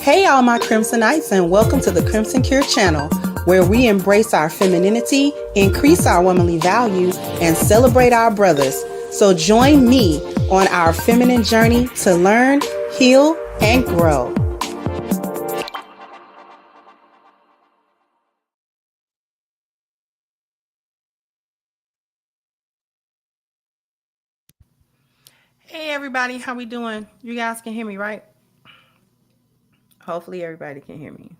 Hey all my Crimsonites, and welcome to the Crimson Cure channel, where we embrace our femininity, increase our womanly values, and celebrate our brothers. So join me on our feminine journey to learn, heal, and grow. Hey everybody, how we doing? You guys can hear me, right? Hopefully everybody can hear me.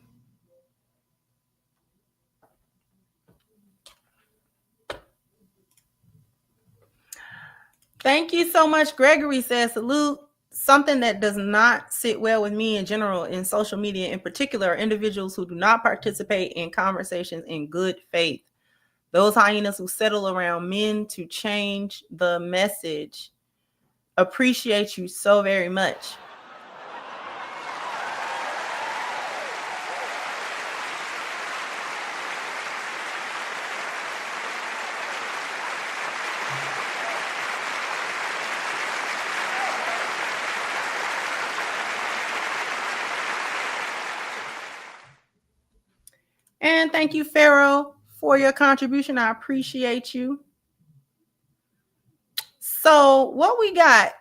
Thank you so much. Gregory says, salute. Something that does not sit well with me in general in social media in particular are individuals who do not participate in conversations in good faith. Those hyenas who settle around men to change the message. Appreciate you so very much. And thank you, Pharaoh, for your contribution. I appreciate you. So what we got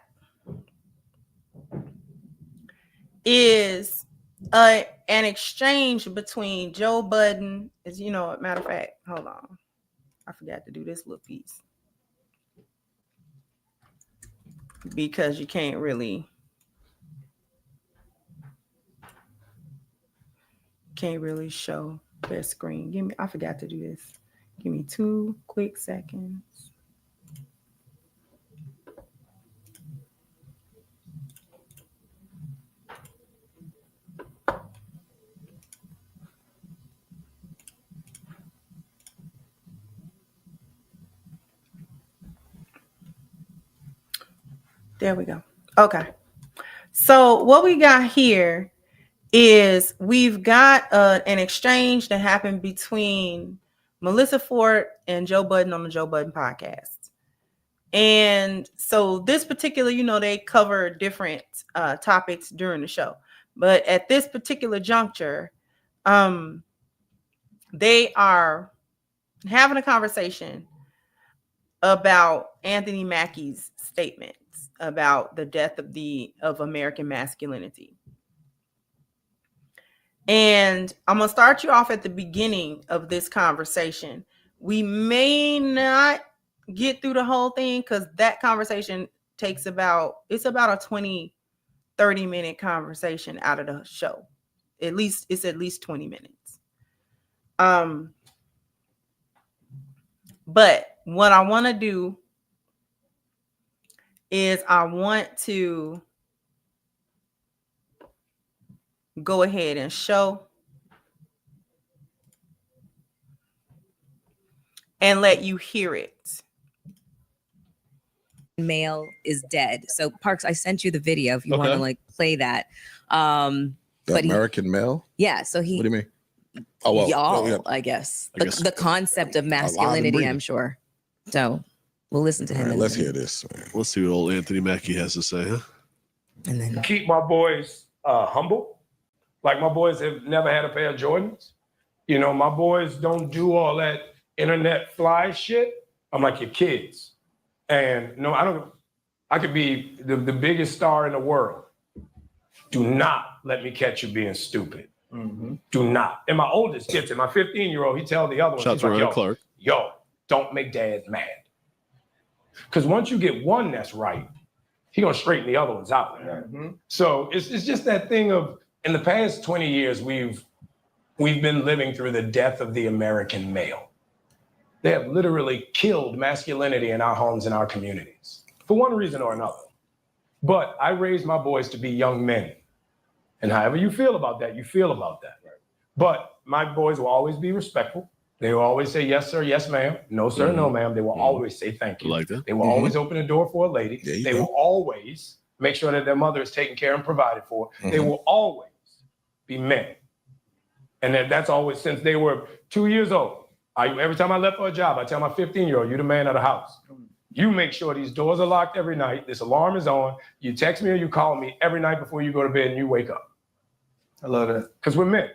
is an exchange between Joe Budden, as you know, matter of fact, hold on. I forgot to do this little piece because you can't really show their screen. I forgot to do this. Give me 2 quick seconds. There we go. Okay. So what we got here is we've got an exchange that happened between Melyssa Ford and Joe Budden on the Joe Budden podcast. And so this particular, they cover different topics during the show. But at this particular juncture, they are having a conversation about Anthony Mackie's statements about the death of American masculinity. And I'm going to start you off at the beginning of this conversation. We may not get through the whole thing because that conversation takes about a 20-30 minute conversation out of the show. It's at least 20 minutes. But what I want to do is I want to go ahead and show and let you hear it. Male is dead. So Parks, I sent you the video if you want to play that. The American male? Yeah. So what do you mean? Oh, well, y'all, yeah. I guess. The concept of masculinity, I'm sure. So we'll listen to him. Right, let's hear this, man. Let's see what old Anthony Mackie has to say, huh? And then keep my boys humble. Like my boys have never had a pair of Jordans. My boys don't do all that internet fly shit. I'm like your kids. And no, I could be the biggest star in the world. Do not let me catch you being stupid. Mm-hmm. Do not. And my oldest gets it. My 15-year-old, he tells the other one, Shots he's like, Clark. Yo, don't make dad mad. Because once you get one that's right, he's going to straighten the other ones out. Mm-hmm. So it's just that thing of, in the past 20 years, we've been living through the death of the American male. They have literally killed masculinity in our homes and our communities for one reason or another. But I raised my boys to be young men. And however you feel about that, you feel about that. Right? But my boys will always be respectful. They will always say, yes, sir, yes, ma'am. No, sir, no, ma'am. They will always say thank you. Like that. They will always open the door for a lady. They will always make sure that their mother is taken care and provided for. They will always be men. And that's always since they were 2 years old. Every time I left for a job, I tell my 15-year-old, you're the man of the house. You make sure these doors are locked every night. This alarm is on. You text me or you call me every night before you go to bed and you wake up. I love that. Because we're men.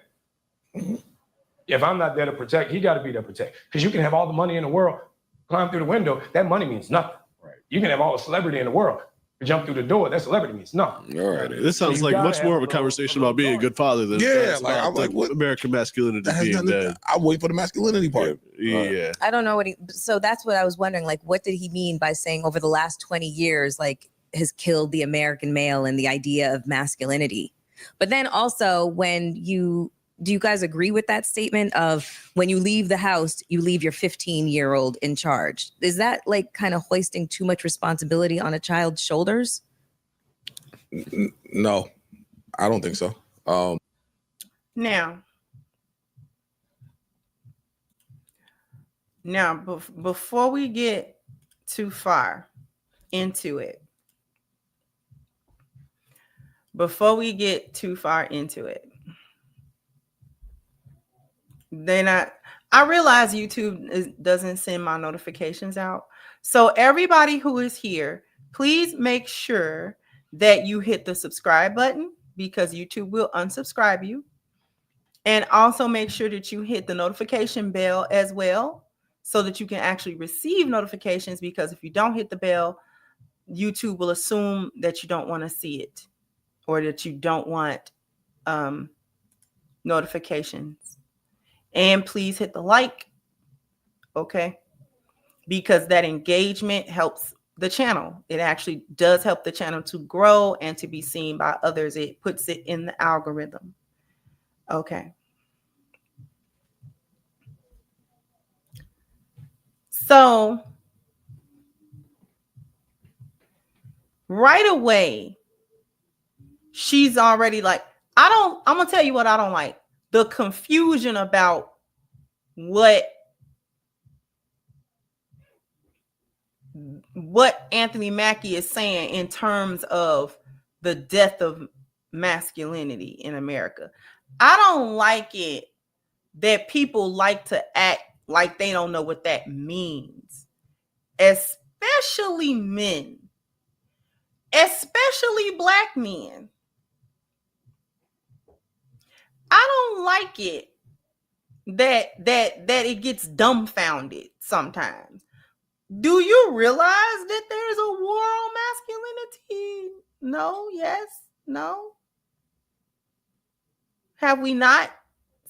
If I'm not there to protect, he got to be there to protect. Because you can have all the money in the world, climb through the window, that money means nothing. Right. You can have all the celebrity in the world, jump through the door, that celebrity means nothing. All right. This sounds like much more of a conversation about being a good father than I'm like, what? American masculinity being dead. I wait for the masculinity part. Yeah. I don't know so that's what I was wondering. Like, what did he mean by saying over the last 20 years, like, has killed the American male and the idea of masculinity? But then also, do you guys agree with that statement of when you leave the house, you leave your 15-year-old in charge? Is that like kind of hoisting too much responsibility on a child's shoulders? No, I don't think so. Now, before we get too far into it, then I realize YouTube doesn't send my notifications out. So everybody who is here, please make sure that you hit the subscribe button, because YouTube will unsubscribe you. And also make sure that you hit the notification bell as well, so that you can actually receive notifications, because if you don't hit the bell, YouTube will assume that you don't want to see it, or that you don't want notifications. And please hit the like, okay? Because that engagement helps the channel. It actually does help the channel to grow and to be seen by others. It puts it in the algorithm. Okay. So right away, she's already like, I'm going to tell you what I don't like. The confusion about what Anthony Mackie is saying in terms of the death of masculinity in America. I don't like it that people like to act like they don't know what that means, especially men, especially Black men. I don't like it that it gets dumbfounded sometimes. Do you realize that there's a war on masculinity? No, yes, no. Have we not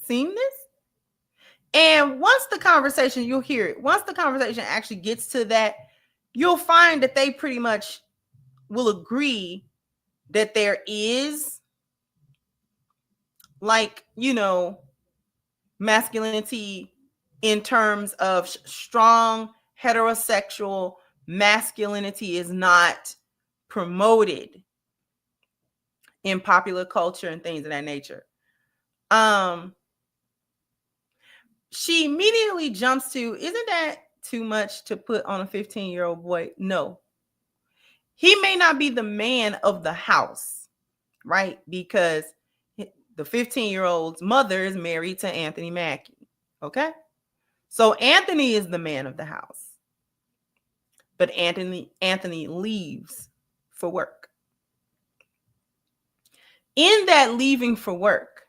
seen this? And once the conversation, you'll hear it. Once the conversation actually gets to that, you'll find that they pretty much will agree that there is, like, masculinity in terms of strong heterosexual masculinity is not promoted in popular culture and things of that nature. She immediately jumps to, isn't that too much to put on a 15-year-old boy? No. He may not be the man of the house, right? Because the 15-year-old's mother is married to Anthony Mackie, okay? So Anthony is the man of the house. But Anthony leaves for work. In that leaving for work,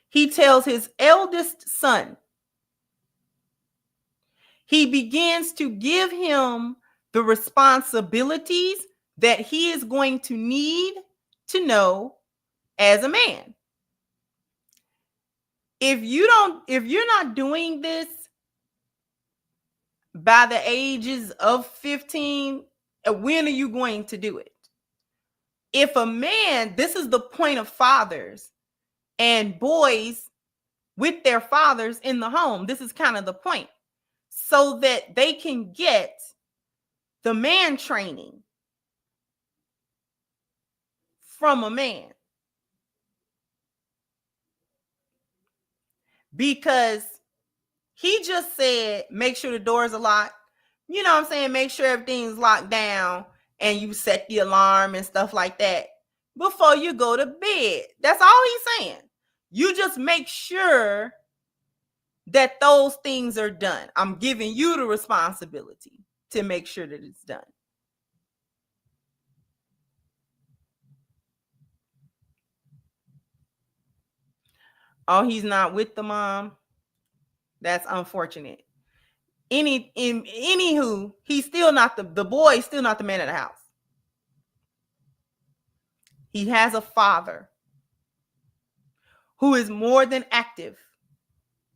he tells his eldest son, he begins to give him the responsibilities that he is going to need to know as a man. If you're not doing this by the ages of 15, when are you going to do it? If a man, this is the point of fathers and boys with their fathers in the home. This is kind of the point, so that they can get the man training from a man. Because he just said, make sure the doors are locked. You know what I'm saying? Make sure everything's locked down and you set the alarm and stuff like that before you go to bed. That's all he's saying. You just make sure that those things are done. I'm giving you the responsibility to make sure that it's done. Oh, he's not with the mom. That's unfortunate. Anywho, he's still not the boy is still not the man of the house. He has a father who is more than active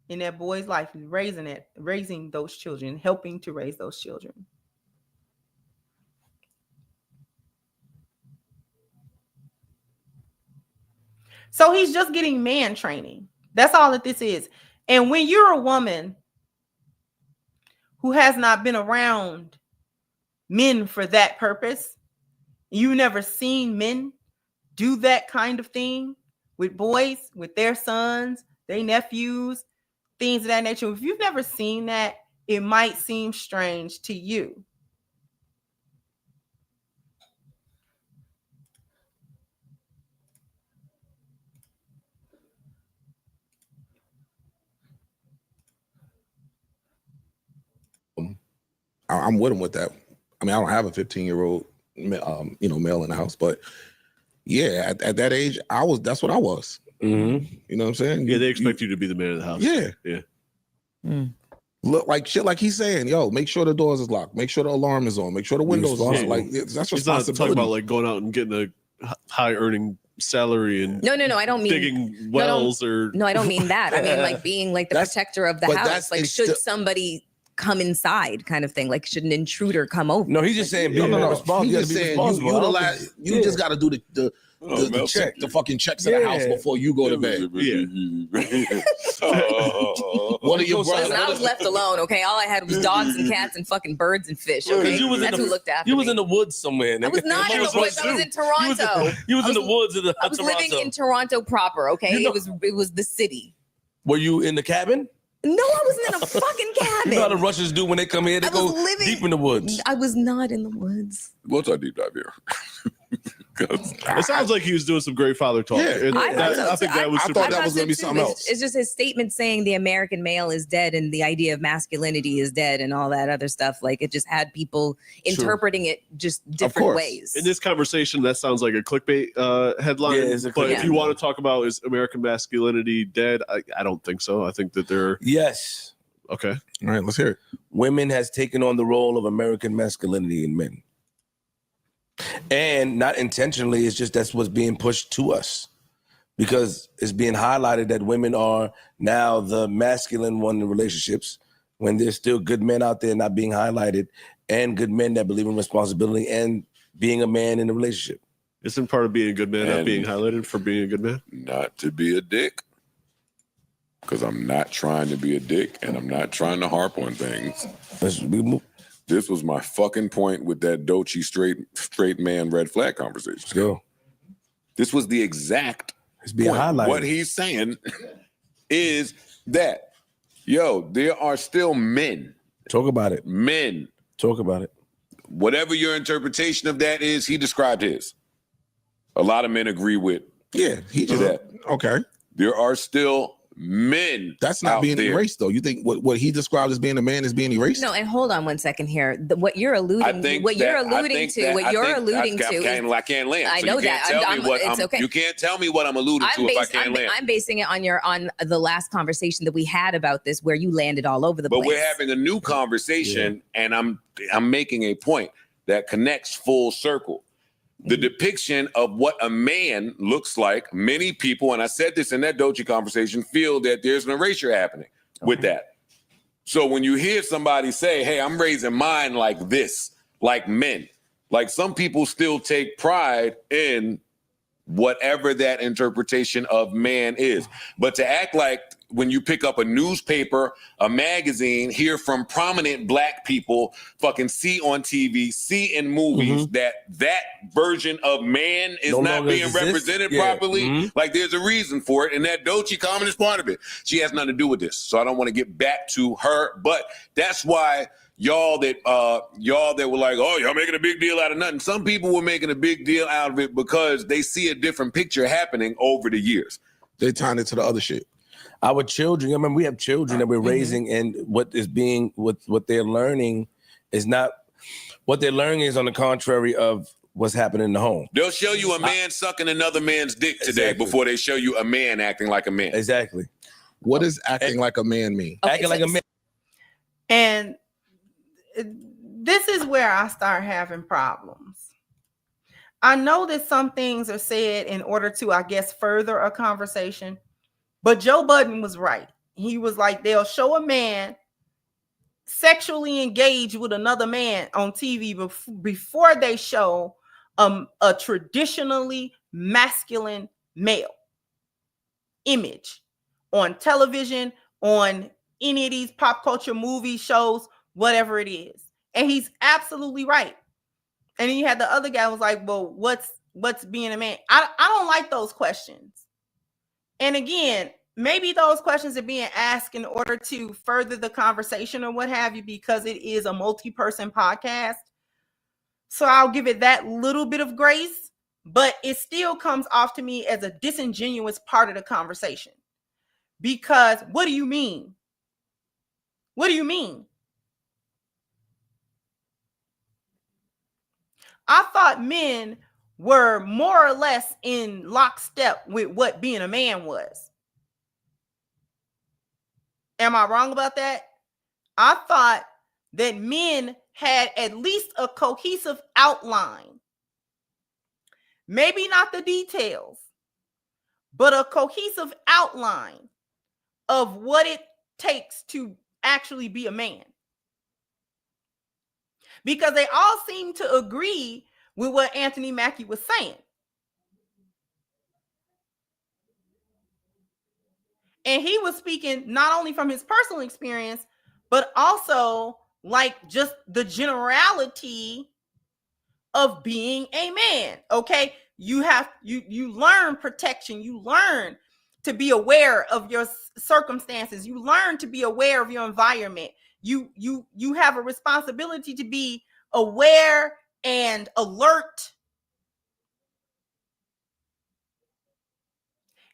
in that boy's life, raising those children, helping to raise those children. So he's just getting man training. That's all that this is. And when you're a woman who has not been around men for that purpose, you've never seen men do that kind of thing with boys, with their sons, their nephews, things of that nature. If you've never seen that, it might seem strange to you. I'm with him with that. I mean, I don't have a 15-year-old, male in the house, but yeah, at that age, that's what I was. Mm-hmm. You know what I'm saying? Yeah, they expect you to be the man of the house. Yeah. Yeah. Look like shit, like he's saying, yo, make sure the doors is locked, make sure the alarm is on, make sure the windows are on. Like that's He's not responsibility. talking about like going out and getting a high earning salary and No, I don't mean digging wells or no, I don't mean that. I mean like being like the protector of the house. Like should somebody come inside kind of thing? Like should an intruder come over? No, he's just saying be more responsible. He's just saying you just got to do the check, the fucking checks in the house before you go to bed. Yeah. One of your brothers. Listen, I was left alone. Okay, all I had was dogs and cats and fucking birds and fish. Okay, that's who looked after me. You was in the woods somewhere. I was not in the woods. I was in Toronto. You was in the woods of I was living in Toronto proper. Okay, it was the city. Were you in the cabin? No, I wasn't in a fucking cabin. You know how the Russians do when they come here? They go deep in the woods. I was not in the woods. What's our deep dive here? It sounds like he was doing some great father talk. Yeah. I think that was super. I thought that was going to be something else. It's just his statement saying the American male is dead and the idea of masculinity is dead and all that other stuff. Like it just had people interpreting it just different ways. In this conversation, that sounds like a clickbait headline. Yeah, but if you want to talk about is American masculinity dead, I don't think so. I think that they're Yes. Okay. All right, let's hear it. Women has taken on the role of American masculinity in men. And not intentionally, it's just that's what's being pushed to us because it's being highlighted that women are now the masculine one in relationships when there's still good men out there not being highlighted and good men that believe in responsibility and being a man in a relationship. Isn't part of being a good man not being highlighted for being a good man? Not to be a dick. Because I'm not trying to be a dick and I'm not trying to harp on things. This was my fucking point with that Doechii straight man red flag conversation. Let's go. This was the exact It's being point. highlighted. What he's saying is that, yo, there are still men. Talk about it. Men. Talk about it. Whatever your interpretation of that is, he described his. A lot of men agree with. Yeah, he just that. Okay. There are still men. That's not out being there. erased, though. You think what he described as being a man is being erased? No, and hold on one second here. What you're alluding to, I can't land. I So know you can't that. tell me what It's okay. You can't tell me what I'm alluding to if I can't land. I'm basing it on the last conversation that we had about this, where you landed all over the place. But we're having a new conversation, and I'm making a point that connects full circle. The depiction of what a man looks like, many people, and I said this in that Doechii conversation, feel that there's an erasure happening with that. So when you hear somebody say, hey, I'm raising mine like this, like men, like some people still take pride in whatever that interpretation of man is. But to act like when you pick up a newspaper, a magazine, hear from prominent black people, fucking see on TV, see in movies that version of man is not being represented properly. Like there's a reason for it. And that Doechii comment is part of it. She has nothing to do with this. So I don't want to get back to her, but that's why y'all that were like, oh, y'all making a big deal out of nothing. Some people were making a big deal out of it because they see a different picture happening over the years. They tying it to the other shit. Our children, I mean, we have children that we're raising, and what they're learning is not, what they're learning is on the contrary of what's happening in the home. They'll show you a man sucking another man's dick today Exactly. before they show you a man acting like a man. Exactly. What does acting like a man mean? Okay, Acting like a man. And this is where I start having problems. I know that some things are said in order to, I guess, further a conversation, but Joe Budden was right. He was like, they'll show a man sexually engaged with another man on TV before they show a traditionally masculine male image on television, on any of these pop culture movie shows, whatever it is. And he's absolutely right. And then you had the other guy was like, well, what's being a man? I don't like those questions. And again, maybe those questions are being asked in order to further the conversation or what have you, because it is a multi-person podcast. So I'll give it that little bit of grace, but it still comes off to me as a disingenuous part of the conversation. Because what do you mean? What do you mean? I thought men were more or less in lockstep with what being a man was. Am I wrong about that? I thought that men had at least a cohesive outline. Maybe not the details, but a cohesive outline of what it takes to actually be a man. Because they all seem to agree with what Anthony Mackie was saying. And he was speaking not only from his personal experience, but also like just the generality of being a man. Okay. You learn protection. You learn to be aware of your circumstances. You learn to be aware of your environment. You have a responsibility to be aware and alert.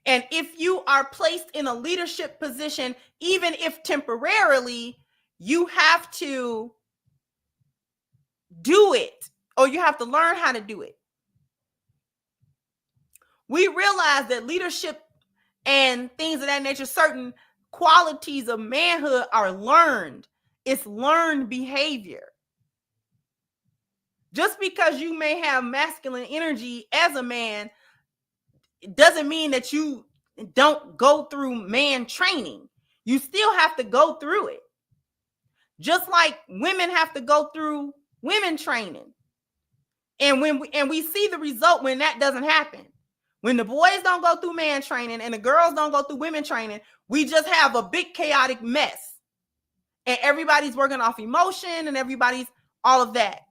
And if you are placed in a leadership position, even if temporarily, you have to do it, or you have to learn how to do it. We realize that leadership and things of that nature, certain qualities of manhood are learned. It's learned behavior. Just because you may have masculine energy as a man, it doesn't mean that you don't go through man training. You still have to go through it. Just like women have to go through women training. And we see the result when that doesn't happen. When the boys don't go through man training and the girls don't go through women training, we just have a big chaotic mess. And everybody's working off emotion and everybody's all of that.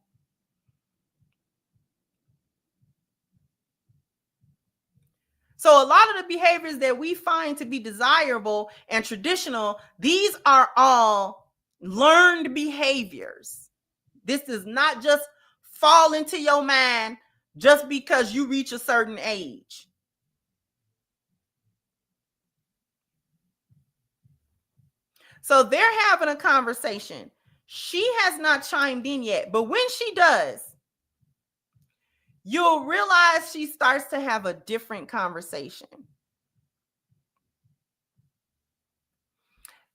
So a lot of the behaviors that we find to be desirable and traditional, these are all learned behaviors. This does not just fall into your mind just because you reach a certain age. So they're having a conversation. She has not chimed in yet, but when she does, you'll realize she starts to have a different conversation.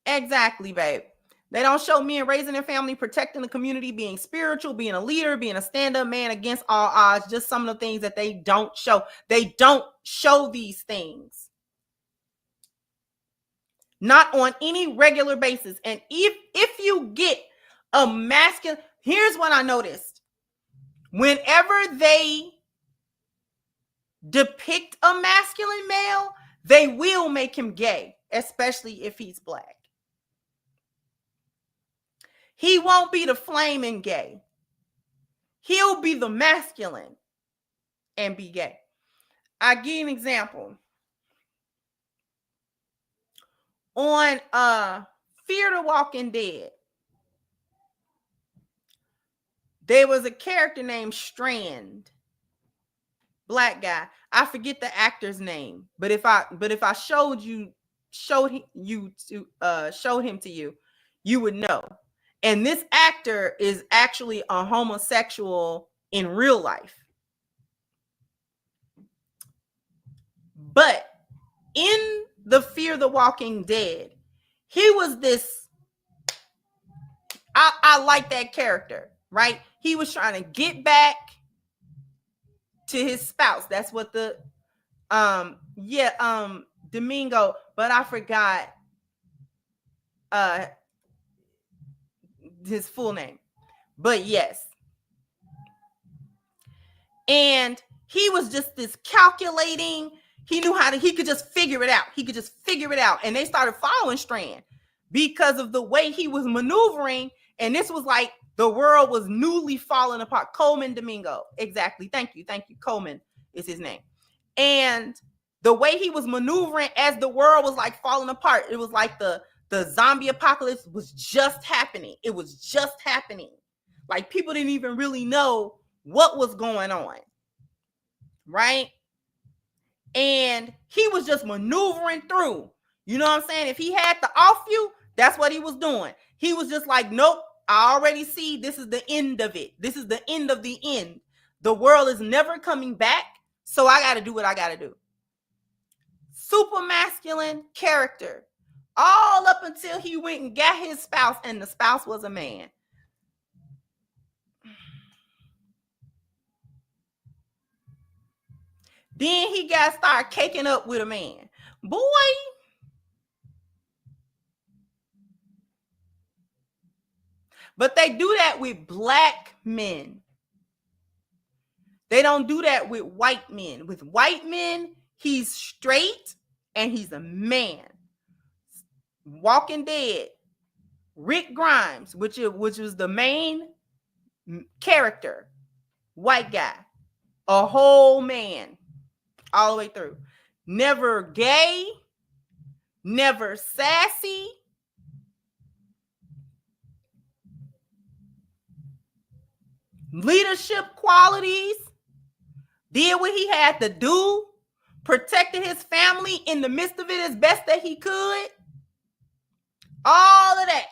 Exactly, babe. They don't show men raising their family, protecting the community, being spiritual, being a leader, being a stand-up man against all odds. Just some of the things that they don't show. They don't show these things. Not on any regular basis. And if you get a masculine, here's what I noticed. Whenever they depict a masculine male, they will make him gay, especially if he's black. He won't be the flaming gay. He'll be the masculine and be gay. I give you an example. On Fear the Walking Dead, there was a character named Strand, black guy. I forget the actor's name, but if I showed him to you, you would know. And this actor is actually a homosexual in real life. But in the Fear the Walking Dead, he was this, I like that character, right? He was trying to get back to his spouse. That's what the Domingo, but I forgot his full name. But yes. And he was just this calculating. He knew he could just figure it out. He could just figure it out. And they started following Strand because of the way he was maneuvering. And this was like the world was newly falling apart. Coleman Domingo. Exactly. Thank you. Coleman is his name. And the way he was maneuvering as the world was like falling apart, it was like the zombie apocalypse was just happening. It was just happening. Like people didn't even really know what was going on. Right? And he was just maneuvering through. You know what I'm saying? If he had to off you, that's what he was doing. He was just like, nope, I already see this is the end of it. This is the end of the end. The world is never coming back. So I got to do what I got to do. Super masculine character. All up until he went and got his spouse, and the spouse was a man. Then he got started caking up with a man. Boy. But they do that with black men. They don't do that with white men. With white men, he's straight and he's a man. Walking Dead, Rick Grimes, which was the main character, white guy, a whole man all the way through. Never gay, never sassy. Leadership qualities, did what he had to do, protected his family in the midst of it as best that he could. All of that.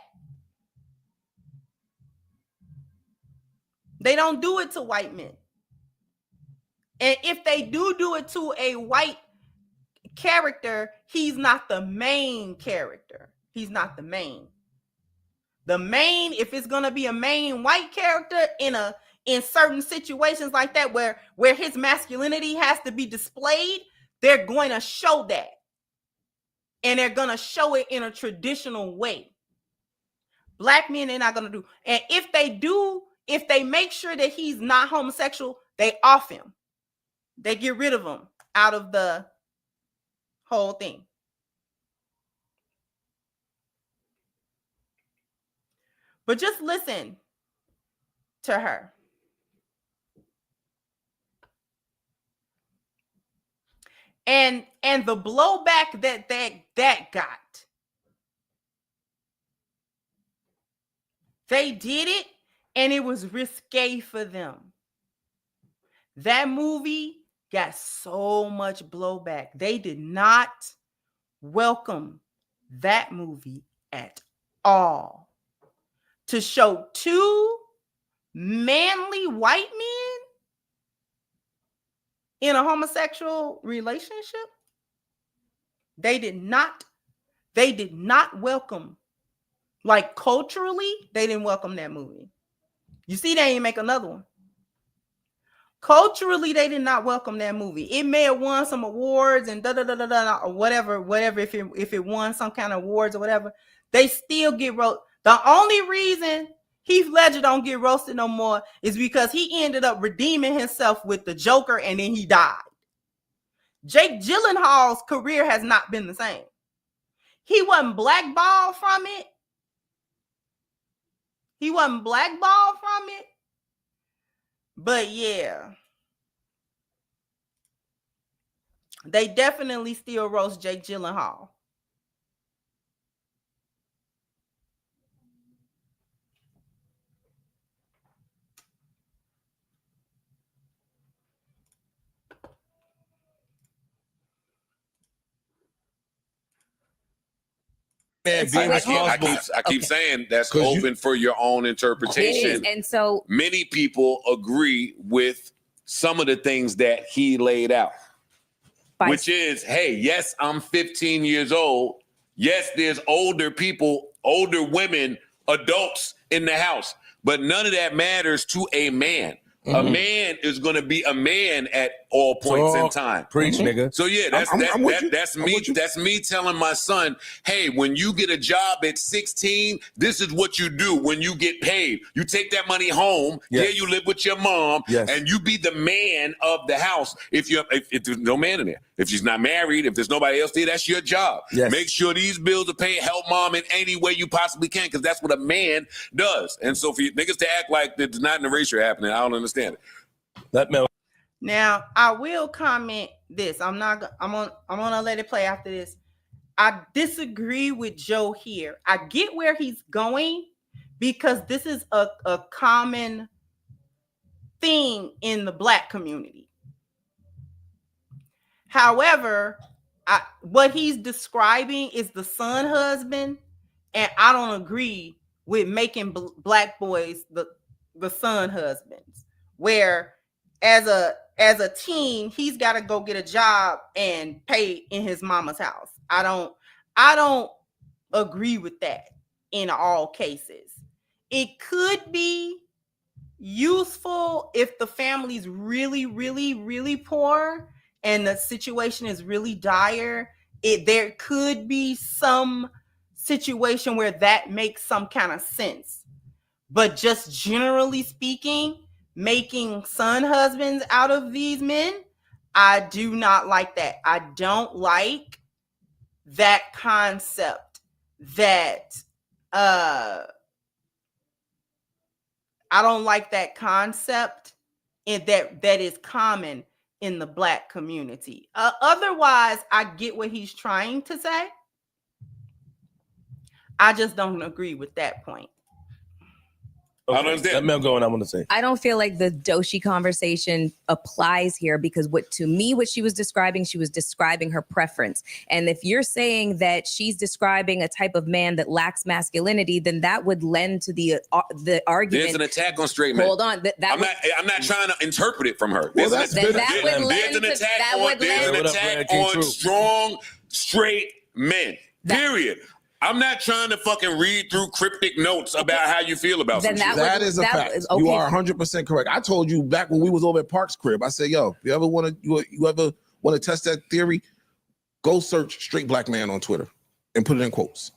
They don't do it to white men. And if they do it to a white character, he's not the main character. He's not the main. The main, if it's going to be a main white character in certain situations like that where his masculinity has to be displayed, they're going to show that. And they're going to show it in a traditional way. Black men, they're not going to do. And if they do, if they make sure that he's not homosexual, they off him. They get rid of him out of the whole thing. But just listen to her. And the blowback that got. They did it, and it was risque for them. That movie got so much blowback. They did not welcome that movie at all. To show two manly white men in a homosexual relationship, they did not welcome. Like culturally, they didn't welcome that movie. You see, they didn't make another one. Culturally, they did not welcome that movie. It may have won some awards and or whatever. If it won some kind of awards or whatever, they still get roasted. The only reason Heath Ledger don't get roasted no more is because he ended up redeeming himself with the Joker and then he died. Jake Gyllenhaal's career has not been the same. He wasn't blackballed from it. But yeah, they definitely still roast Jake Gyllenhaal. Man, being responsible. I keep saying that's 'Cause open for your own interpretation. And so Many people agree with some of the things that he laid out. which is, hey, yes, I'm 15 years old. Yes, there's older people, older women, adults in the house, but none of that matters to a man. A man is going to be a man at all points in time. Preach, nigga. So yeah, that's me. you. That's me telling my son, hey, when you get a job at 16, this is what you do when you get paid. You take that money home. Yes. Yeah, you live with your mom, Yes. and you be the man of the house. If there's no man in there, if she's not married, if there's nobody else there, that's your job. Yes. Make sure these bills are paid. Help mom in any way you possibly can, because that's what a man does. And so for you niggas to act like there's not an erasure happening, I don't understand it. Let Mel. Now, I will comment this. I'm gonna let it play after this. I disagree with Joe here. I get where he's going because this is a common thing in the Black community. However, what he's describing is the son husband, and I don't agree with making Black boys the son husbands, where as a teen, he's got to go get a job and pay in his mama's house. I don't agree with that in all cases. It could be useful if the family's really, really, really poor and the situation is really dire. There could be some situation where that makes some kind of sense. But just generally speaking, making son husbands out of these men, I do not like that. I don't like that concept that I don't like that concept that is common in the Black community. Otherwise, I get what he's trying to say. I just don't agree with that point. I don't understand. Let Mel go, and I want to say. I don't feel like the Doshi conversation applies here because what she was describing her preference. And if you're saying that she's describing a type of man that lacks masculinity, then that would lend to the argument. There's an attack on straight men. Hold on. I'm not trying to interpret it from her. There's that's an been- attack on strong, straight men. Period. I'm not trying to fucking read through cryptic notes about how you feel about some shit. That is a fact. You are 100% correct. I told you back when we was over at Park's crib, I said, yo, you ever want to test that theory? Go search straight Black man on Twitter and put it in quotes.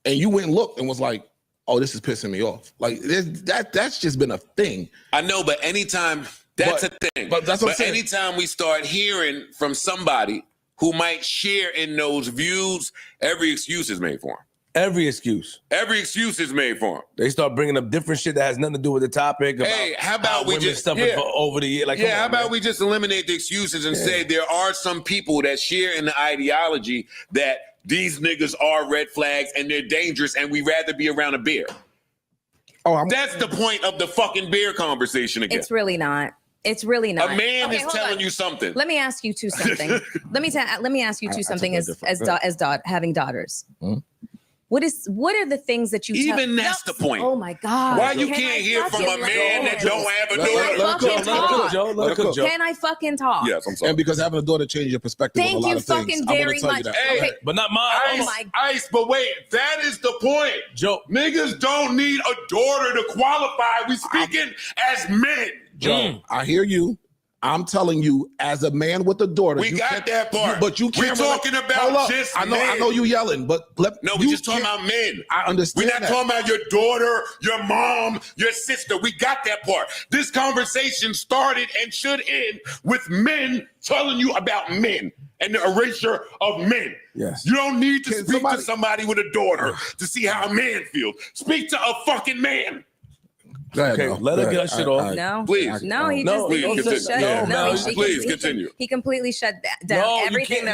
And you went and looked and was like, oh, this is pissing me off. Like that's just been a thing. I know, but anytime that's a thing. But that's what I'm saying. Anytime we start hearing from somebody who might share in those views, every excuse is made for him. Every excuse. Every excuse is made for him. They start bringing up different shit that has nothing to do with the topic. Hey, how about we just for over the year? Like, how about we just eliminate the excuses and say there are some people that share in the ideology that these niggas are red flags and they're dangerous and we'd rather be around a bear. That's the point of the fucking bear conversation again. It's really not. It's really not. A man is telling you something. Let me ask you two something. let me ask you two something as having daughters. Hmm? What are the things that you even that's the point. Oh my God. Why you can't hear from a man that don't have a daughter? Let her cook. Can I fucking talk? Yes, I'm sorry. And because having a daughter changed your perspective on a lot of things. Thank you fucking very much. Hey, Okay. But not mine. Ice, but wait, that is the point. Joe. Niggas don't need a daughter to qualify. We speaking as men. Joe, I hear you. I'm telling you, as a man with a daughter, we got that part. But you can't. We're talking about just men. I know you yelling, but we're just talking about men. I understand. We're not talking about your daughter, your mom, your sister. We got that part. This conversation started and should end with men telling you about men and the erasure of men. Yes. You don't need to speak to somebody with a daughter to see how a man feels. Speak to a fucking man. Okay, let her get her shit off. No, please. No, he Continue. He completely shut down everything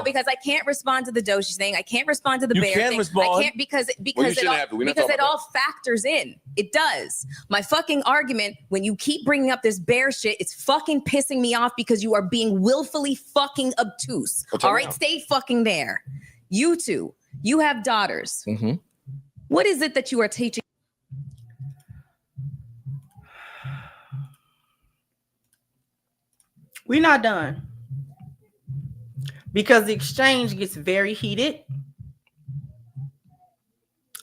because I can't respond to the Doshi thing. I can't respond to the bear thing. Respond. I can't because it all factors in. It does. My fucking argument when you keep bringing up this bear shit, it's fucking pissing me off because you are being willfully fucking obtuse. All right, stay fucking there. You two, you have daughters. Mm-hmm. What is it that you are teaching? We're not done. because the exchange gets very heated.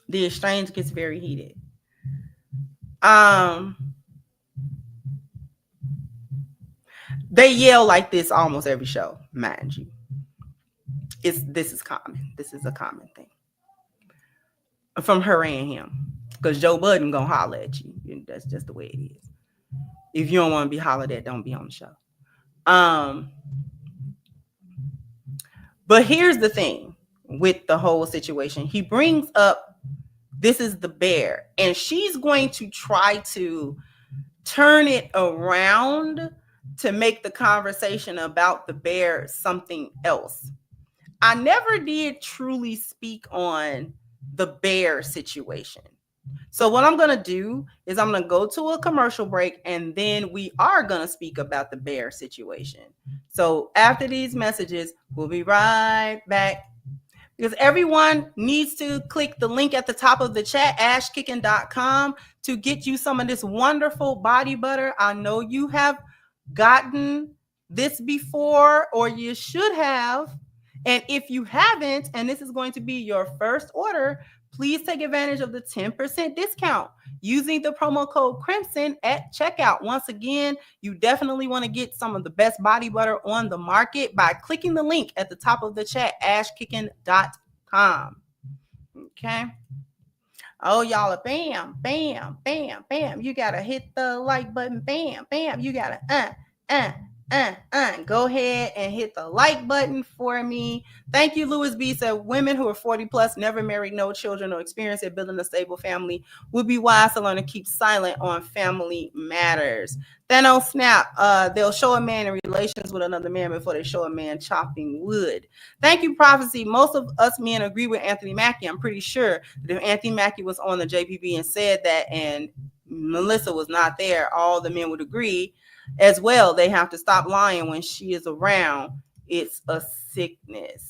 The exchange gets very heated. They yell like this almost every show, mind you. This is common. This is a common thing from her and him, because Joe Budden gonna holler at you. That's just the way it is. If you don't want to be hollered at, don't be on the show. But here's the thing with the whole situation. He brings up, this is the bear, and she's going to try to turn it around to make the conversation about the bear something else. I never did truly speak on the bear situation. So what I'm going to do is I'm going to go to a commercial break, and then we are going to speak about the bear situation. So after these messages, we'll be right back. Because everyone needs to click the link at the top of the chat, ashkicking.com, to get you some of this wonderful body butter. I know you have gotten this before, or you should have. And if you haven't, and this is going to be your first order, please take advantage of the 10% discount using the promo code Crimson at checkout. Once again, you definitely want to get some of the best body butter on the market by clicking the link at the top of the chat, ashkicking.com. Okay. Oh, y'all are bam, bam, bam, bam. You got to hit the like button. Bam, bam. You got to go ahead and hit the like button for me. Thank you. Louis B said women who are 40 plus, never married, no children, or experience at building a stable family would be wise to learn to keep silent on family matters. Thanos Snap, they'll show a man in relations with another man before they show a man chopping wood. Thank you, Prophecy. Most of us men agree with Anthony Mackie. I'm pretty sure that if Anthony Mackie was on the JPB and said that, and Melyssa was not there, all the men would agree as well. They have to stop lying when she is around. It's a sickness.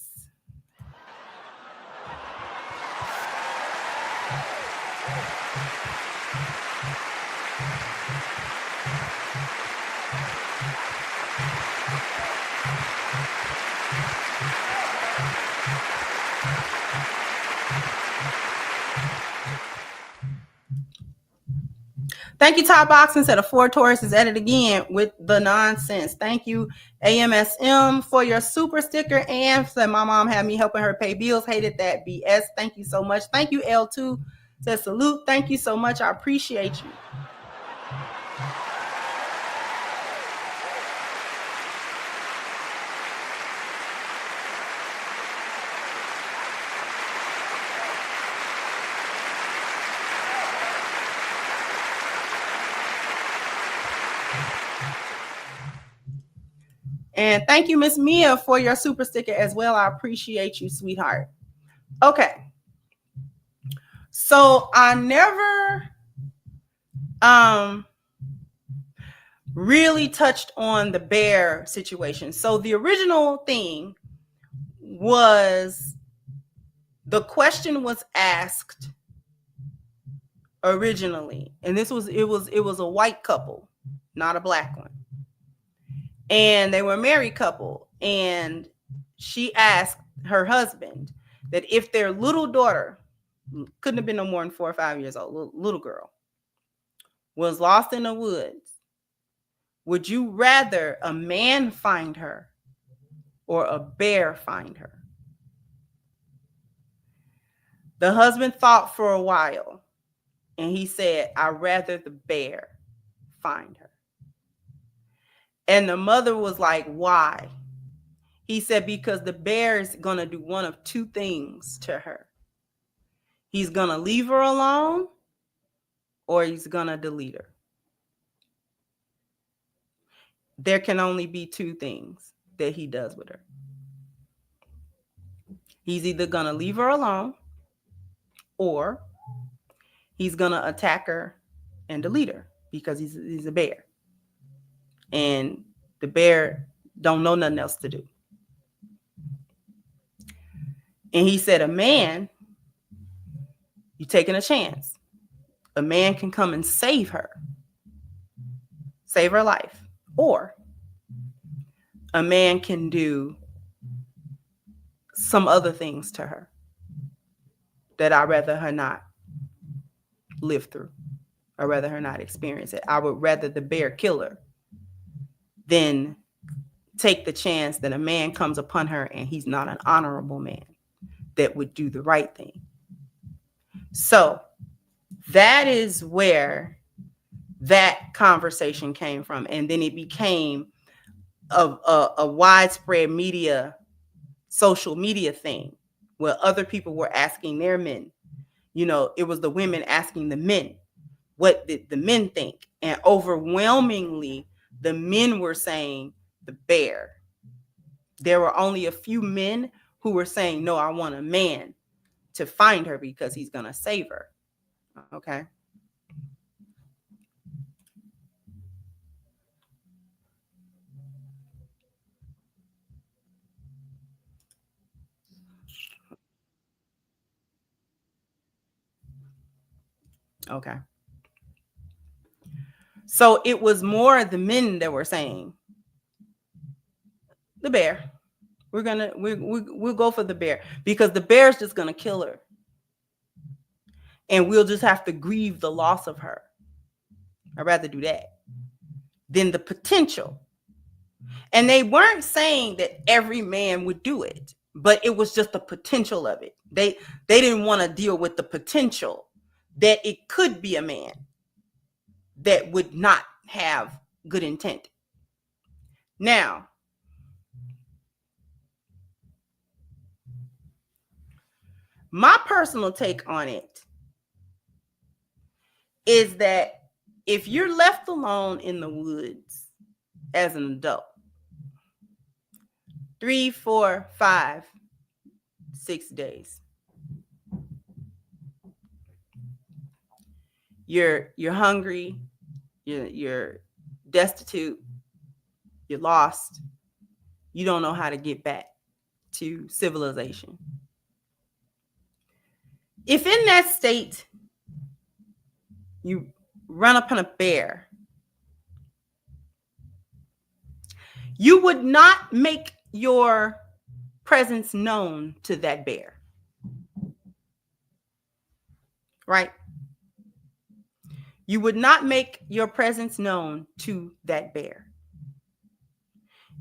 Thank you, Top Boxing. Said a 4 Taurus is at it again with the nonsense. Thank you, AMSM, for your super sticker. And said my mom had me helping her pay bills. Hated that BS. Thank you so much. Thank you, L2. Said salute. Thank you so much. I appreciate you. And thank you, Miss Mia, for your super sticker as well. I appreciate you, sweetheart. Okay. So I never really touched on the bear situation. So the original thing was, the question was asked originally, and it was a white couple, not a black one. And they were a married couple, and she asked her husband that if their little daughter, couldn't have been no more than 4 or 5 years old, little girl, was lost in the woods, would you rather a man find her or a bear find her? The husband thought for a while, and he said, I'd rather the bear find her. And the mother was like, why? He said, because the bear is going to do one of 2 things to her. He's going to leave her alone, or he's going to delete her. There can only be 2 things that he does with her. He's either going to leave her alone, or he's going to attack her and delete her, because he's a bear. And the bear don't know nothing else to do. And he said, a man, you're taking a chance. A man can come and save her life. Or a man can do some other things to her that I'd rather her not live through. I'd rather her not experience it. I would rather the bear kill her than take the chance that a man comes upon her and he's not an honorable man that would do the right thing. So that is where that conversation came from. And then it became a widespread media, social media thing where other people were asking their men. You know, it was the women asking the men, what did the men think? And overwhelmingly, the men were saying the bear. There were only a few men who were saying, no, I want a man to find her because he's going to save her. Okay. Okay. So it was more the men that were saying the bear. We'll go for the bear because the bear's just gonna kill her. And we'll just have to grieve the loss of her. I'd rather do that than the potential. And they weren't saying that every man would do it, but it was just the potential of it. They didn't want to deal with the potential that it could be a man that would not have good intent. Now, my personal take on it is that if you're left alone in the woods as an adult, 3, 4, 5, 6 days, you're hungry, you're destitute, you're lost, you don't know how to get back to civilization. If in that state you run upon a bear, you would not make your presence known to that bear, right? You would not make your presence known to that bear.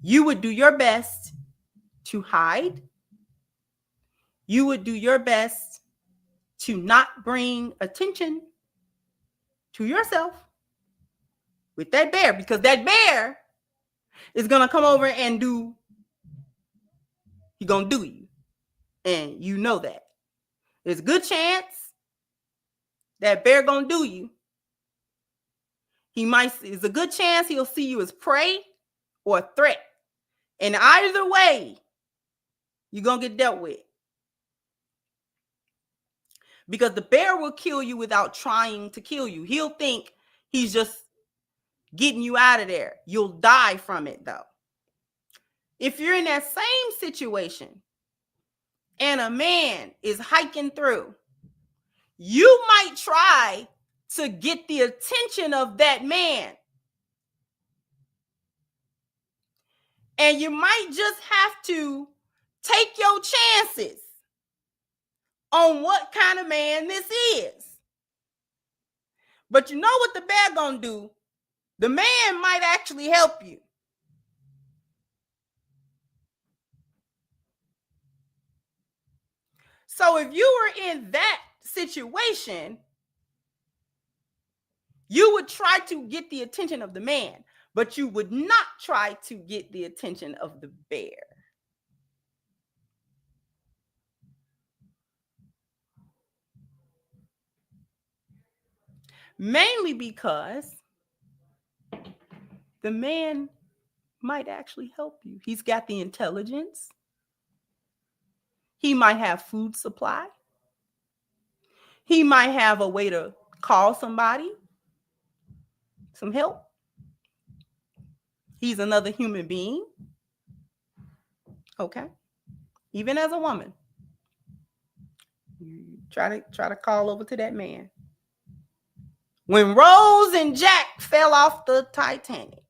You would do your best to hide. You would do your best to not bring attention to yourself with that bear, because that bear is going to come over and he's going to do you. And you know that. There's a good chance that bear going to do you. It's a good chance he'll see you as prey or a threat. And either way, you're going to get dealt with. Because the bear will kill you without trying to kill you. He'll think he's just getting you out of there. You'll die from it, though. If you're in that same situation and a man is hiking through, you might try to get the attention of that man. And you might just have to take your chances on what kind of man this is. But you know what the bear gonna do? The man might actually help you. So if you were in that situation, you would try to get the attention of the man, but you would not try to get the attention of the bear. Mainly because the man might actually help you. He's got the intelligence. He might have food supply. He might have a way to call somebody, some help. He's another human being. Okay. Even as a woman, you try to call over to that man. When Rose and Jack fell off the Titanic.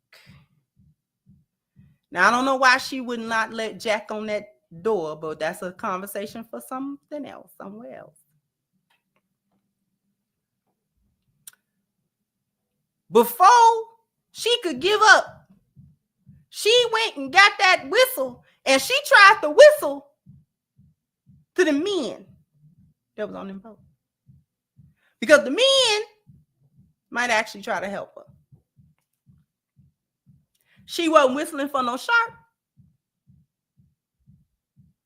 Now, I don't know why she would not let Jack on that door, but that's a conversation for something else, somewhere else. Before she could give up, she went and got that whistle, and she tried to whistle to the men that was on them boat. Because the men might actually try to help her. She wasn't whistling for no shark.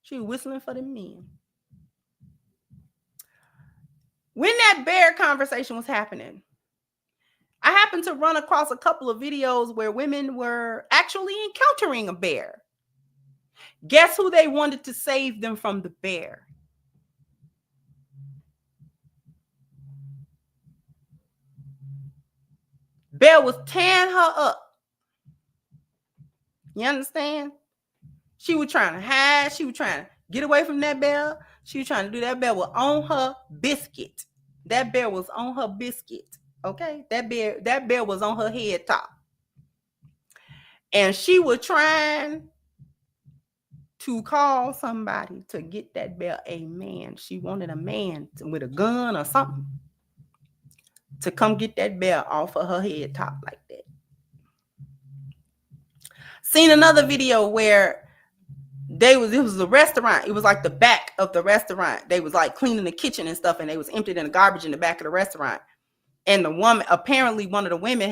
She was whistling for the men. When that bear conversation was happening, I happened to run across a couple of videos where women were actually encountering a bear. Guess who they wanted to save them from the bear? Bear was tearing her up. You understand? She was trying to hide. She was trying to get away from that bear. She was trying to do that. Bear was on her biscuit. That bear was on her biscuit. Okay? That bear was on her head top. And she was trying to call somebody to get that bear a man. She wanted a man with a gun or something to come get that bear off of her head top like that. Seen another video where it was a restaurant. It was like the back of the restaurant. They was like cleaning the kitchen and stuff, and they was emptying the garbage in the back of the restaurant. And the woman, apparently one of the women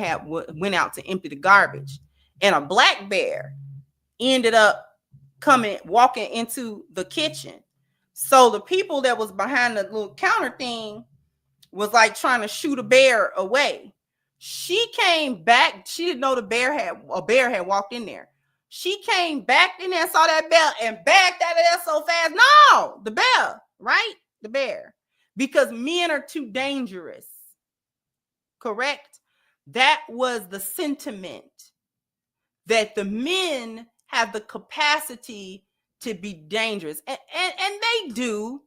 went out to empty the garbage, and a black bear ended up walking into the kitchen. So the people that was behind the little counter thing was like trying to shoot a bear away. She came back. She didn't know a bear had walked in there. She came back in there, saw that bear, and backed out of there so fast. No, the bear, right? The bear. Because men are too dangerous. Correct? That was the sentiment, that the men have the capacity to be dangerous. And they do.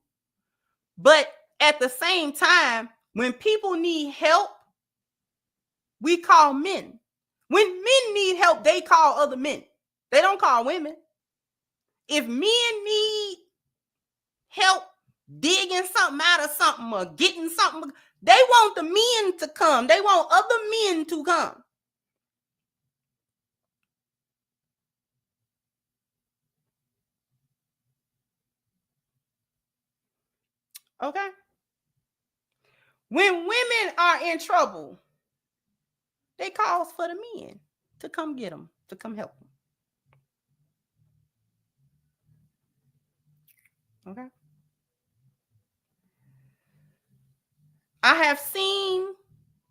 But at the same time, when people need help, we call men. When men need help, they call other men. They don't call women. If men need help digging something out of something or getting something, they want the men to come. They want other men to come. Okay? When women are in trouble, they call for the men to come get them, to come help them. Okay? I have seen,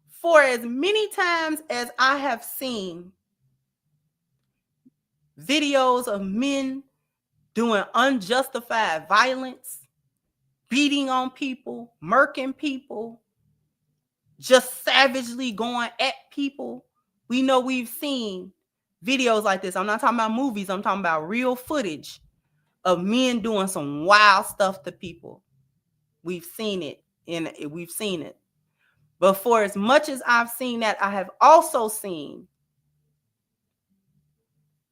for as many times as I have seen videos of men doing unjustified violence, beating on people, murking people, just savagely going at people. We know we've seen videos like this. I'm not talking about movies. I'm talking about real footage of men doing some wild stuff to people. We've seen it. But for as much as I've seen that, I have also seen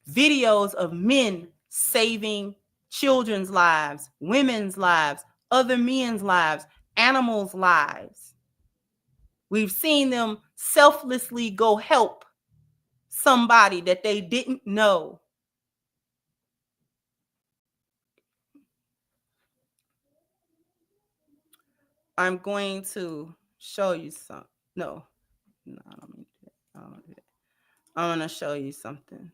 videos of men saving children's lives, women's lives, other men's lives, animals' lives. We've seen them selflessly go help somebody that they didn't know. I'm going to show you some. No, I don't mean that. I don't want to do that. I want to show you something.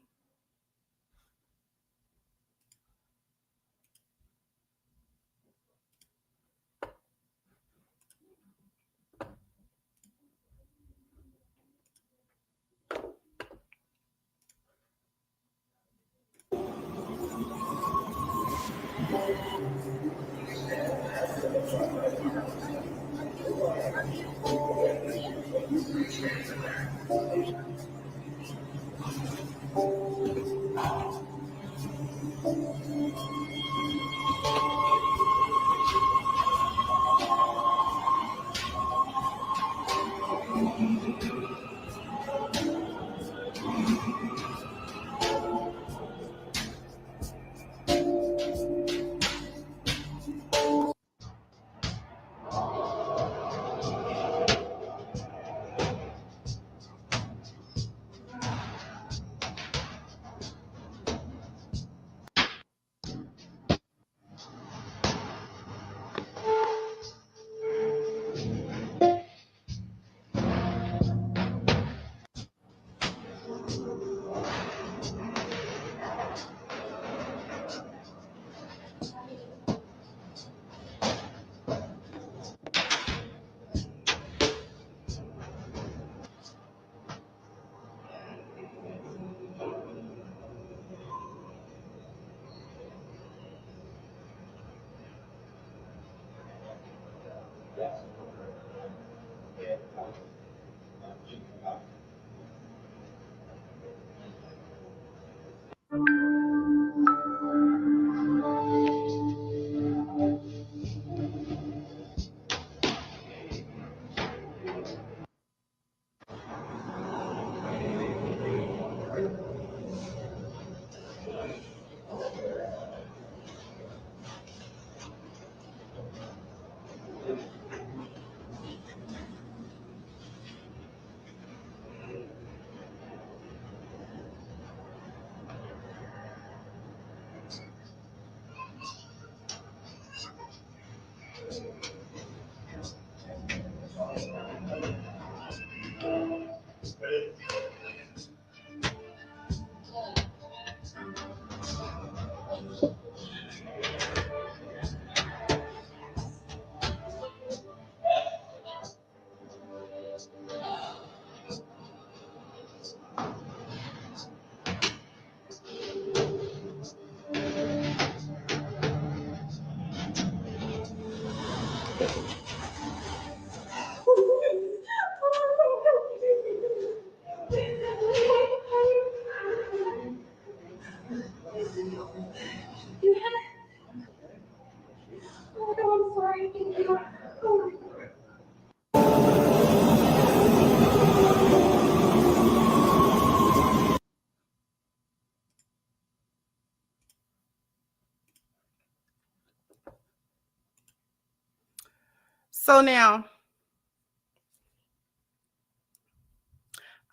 So now,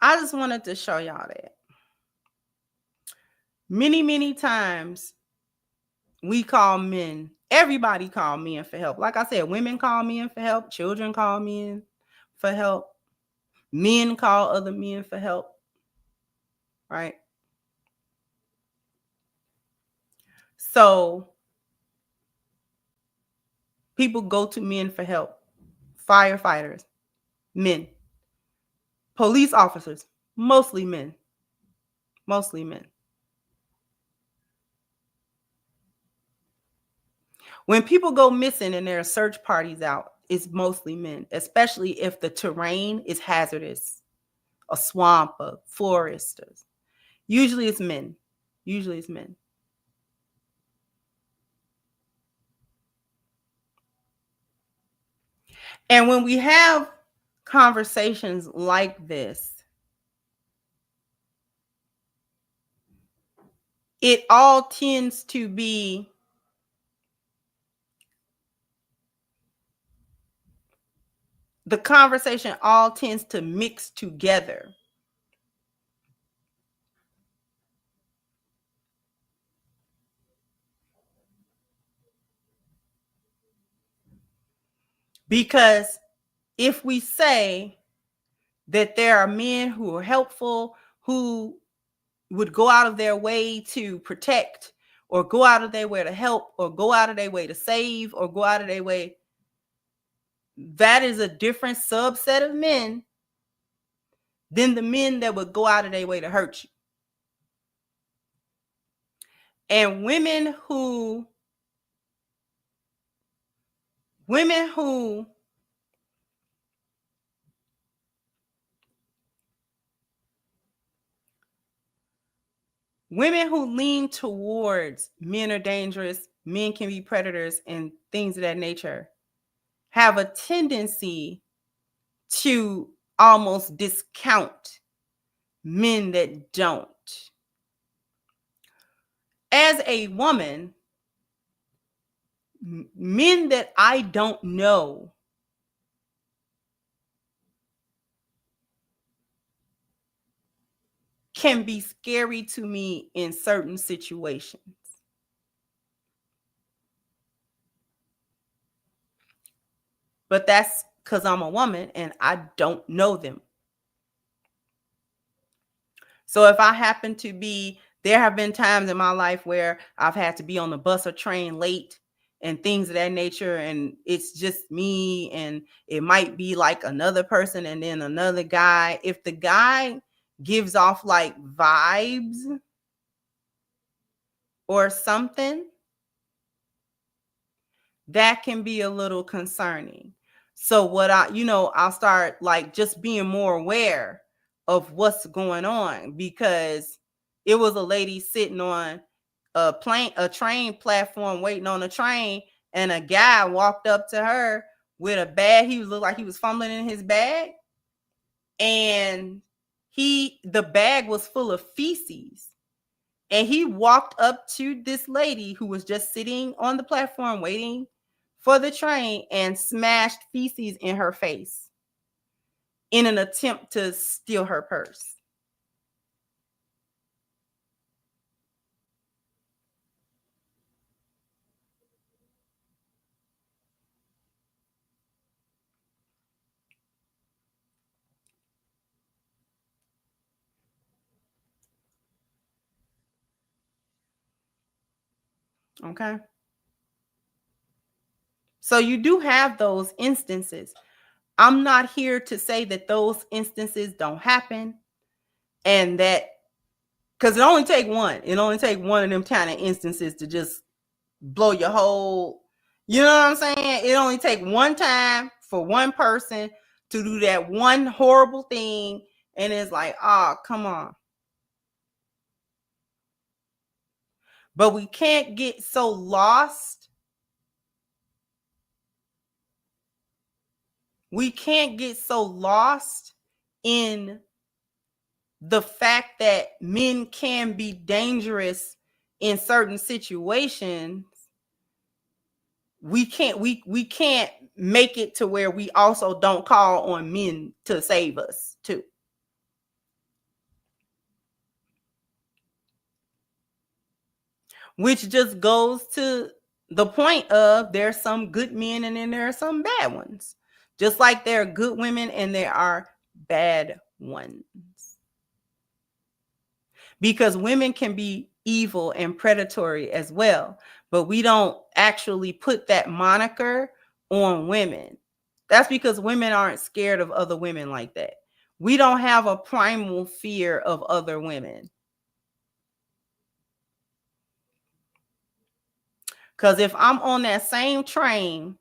I just wanted to show y'all that many times we call men, everybody call men for help. Like I said, women call men for help, children call men for help, men call other men for help, right? So people go to men for help. Firefighters, men. Police officers, mostly men. Mostly men. When people go missing and there are search parties out, it's mostly men, especially if the terrain is hazardous, a swamp, a forest. Usually it's men. Usually it's men. And when we have conversations like this, it all tends to be the conversation all tends to mix together. Because if we say that there are men who are helpful, who would go out of their way to protect, or go out of their way to help, or go out of their way to save, or go out of their way, that is a different subset of men than the men that would go out of their way to hurt you. And women who lean towards men are dangerous, men can be predators, and things of that nature have a tendency to almost discount men that don't. As a woman, men that I don't know can be scary to me in certain situations. But that's because I'm a woman and I don't know them. So if I happen to be, there have been times in my life where I've had to be on the bus or train late and things of that nature, and it's just me, and it might be like another person and then another guy. If the guy gives off like vibes or something, that can be a little concerning. So what I'll start like just being more aware of what's going on, because it was a lady sitting on a train platform waiting on a train, and a guy walked up to her with a bag. He looked like he was fumbling in his bag, and the bag was full of feces. And he walked up to this lady who was just sitting on the platform waiting for the train and smashed feces in her face in an attempt to steal her purse. Okay. So you do have those instances. I'm not here to say that those instances don't happen, and that, because it only take one. It only take one of them kind of instances to just blow your whole, you know what I'm saying? It only take one time for one person to do that one horrible thing, and it's like, oh, come on. But we can't get so lost. We can't get so lost in the fact that men can be dangerous in certain situations. We can't make it to where we also don't call on men to save us too. Which just goes to the point of there's some good men and then there are some bad ones. Just like there are good women and there are bad ones. Because women can be evil and predatory as well, but we don't actually put that moniker on women. That's because women aren't scared of other women like that. We don't have a primal fear of other women. Because if I'm on that same train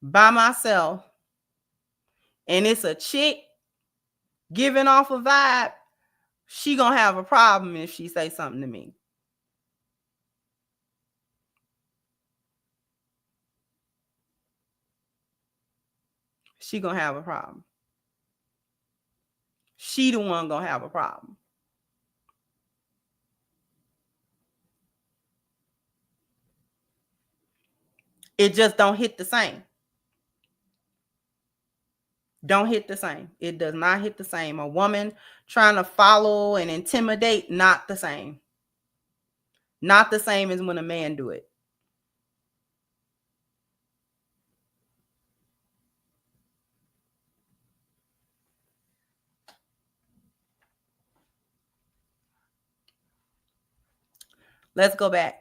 by myself and it's a chick giving off a vibe, she gonna have a problem if she say something to me. She gonna have a problem. She the one gonna have a problem. It just don't hit the same. Don't hit the same. It does not hit the same. A woman trying to follow and intimidate, not the same. Not the same as when a man do it. Let's go back.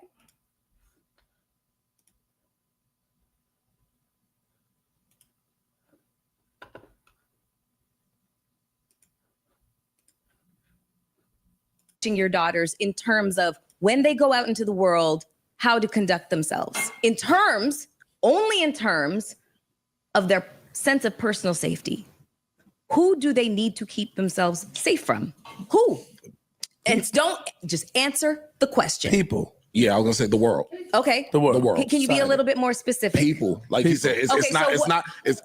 Your daughters in terms of when they go out into the world, how to conduct themselves only in terms of their sense of personal safety. Who do they need to keep themselves safe from? Who? And don't just answer the question. People. Yeah, I was gonna say the world. Okay. The world. Can you be a little bit more specific? People, like you said,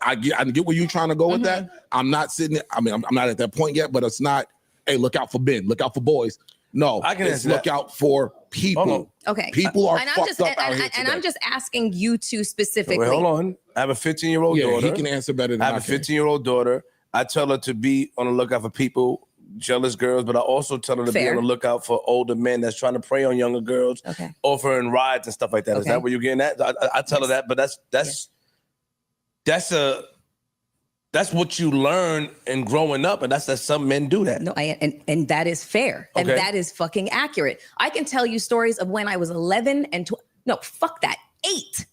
I get where you're trying to go with that. I'm not sitting. I'm not at that point yet, but it's not. Hey, look out for men. Look out for boys. No, I can look out for people. Okay. People are fucked up out here today. And I'm just asking you to specifically. Wait, hold on. I have a 15-year-old daughter. He can answer better than I have a 15-year-old daughter. I tell her to be on the lookout for people, jealous girls, but I also tell her to be on the lookout for older men that's trying to prey on younger girls, offering rides and stuff like that. Is that what you're getting at? I tell her that, but that's what you learn in growing up, and that's that some men do that. No, and that is fair, and that is fucking accurate. I can tell you stories of when I was 11 and 12. No, fuck that. 8.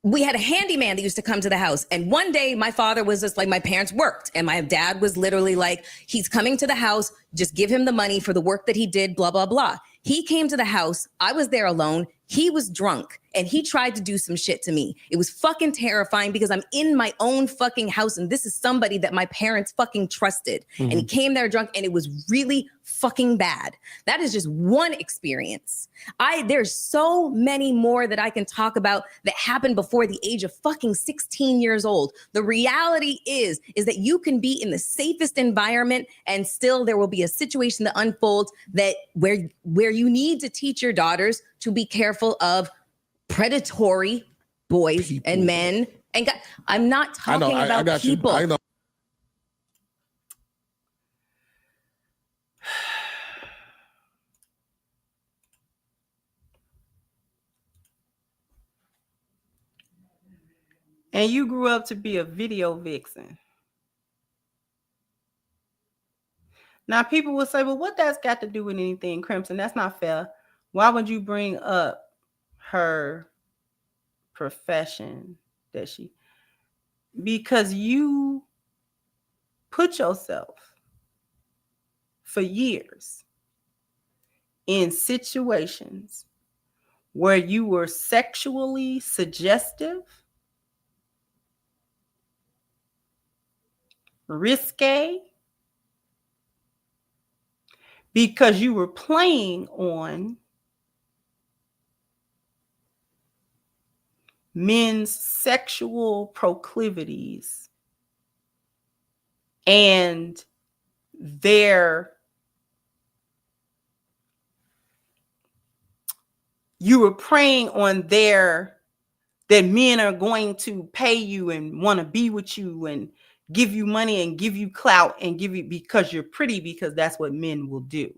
We had a handyman that used to come to the house, and one day my father was just like, my parents worked, and my dad was literally like, he's coming to the house, just give him the money for the work that he did, blah blah blah. He came to the house. I was there alone. He was drunk. and he tried to do some shit to me. It was fucking terrifying because I'm in my own fucking house and this is somebody that my parents fucking trusted. And he came there drunk and it was really fucking bad. That is just one experience. There's so many more that I can talk about that happened before the age of fucking 16 years old. The reality is that you can be in the safest environment and still there will be a situation that unfolds that where you need to teach your daughters to be careful of predatory boys and men. And I'm not talking about people. I know. And you grew up to be a video vixen. Now, people will say, well, what that's got to do with anything, Crimson? That's not fair. Why would you bring up her profession that she... Because you put yourself for years in situations where you were sexually suggestive, risque, because you were playing on men's sexual proclivities and you were preying on that men are going to pay you and want to be with you and give you money and give you clout and give you because you're pretty, because that's what men will do.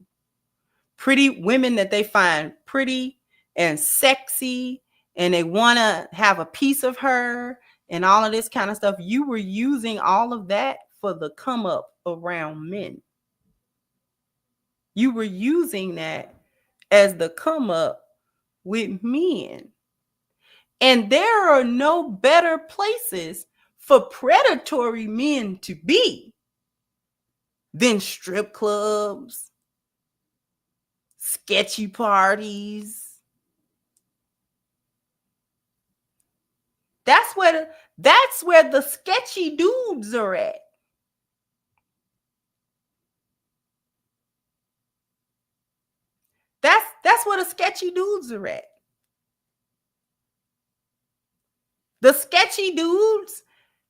Pretty women that they find pretty and sexy and they want to have a piece of her and all of this kind of stuff. You were using all of that for the come up around men. You were using that as the come up with men. And there are no better places for predatory men to be than strip clubs, sketchy parties. That's where the sketchy dudes are at. That's where the sketchy dudes are at. The sketchy dudes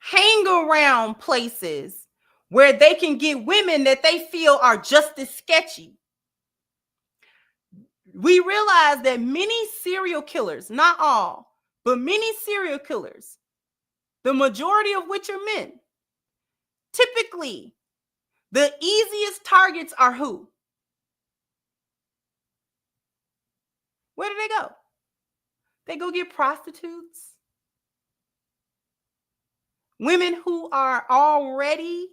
hang around places where they can get women that they feel are just as sketchy. We realize that many serial killers, not all, but many serial killers, the majority of which are men, typically the easiest targets are who? Where do they go? They go get prostitutes. Women who are already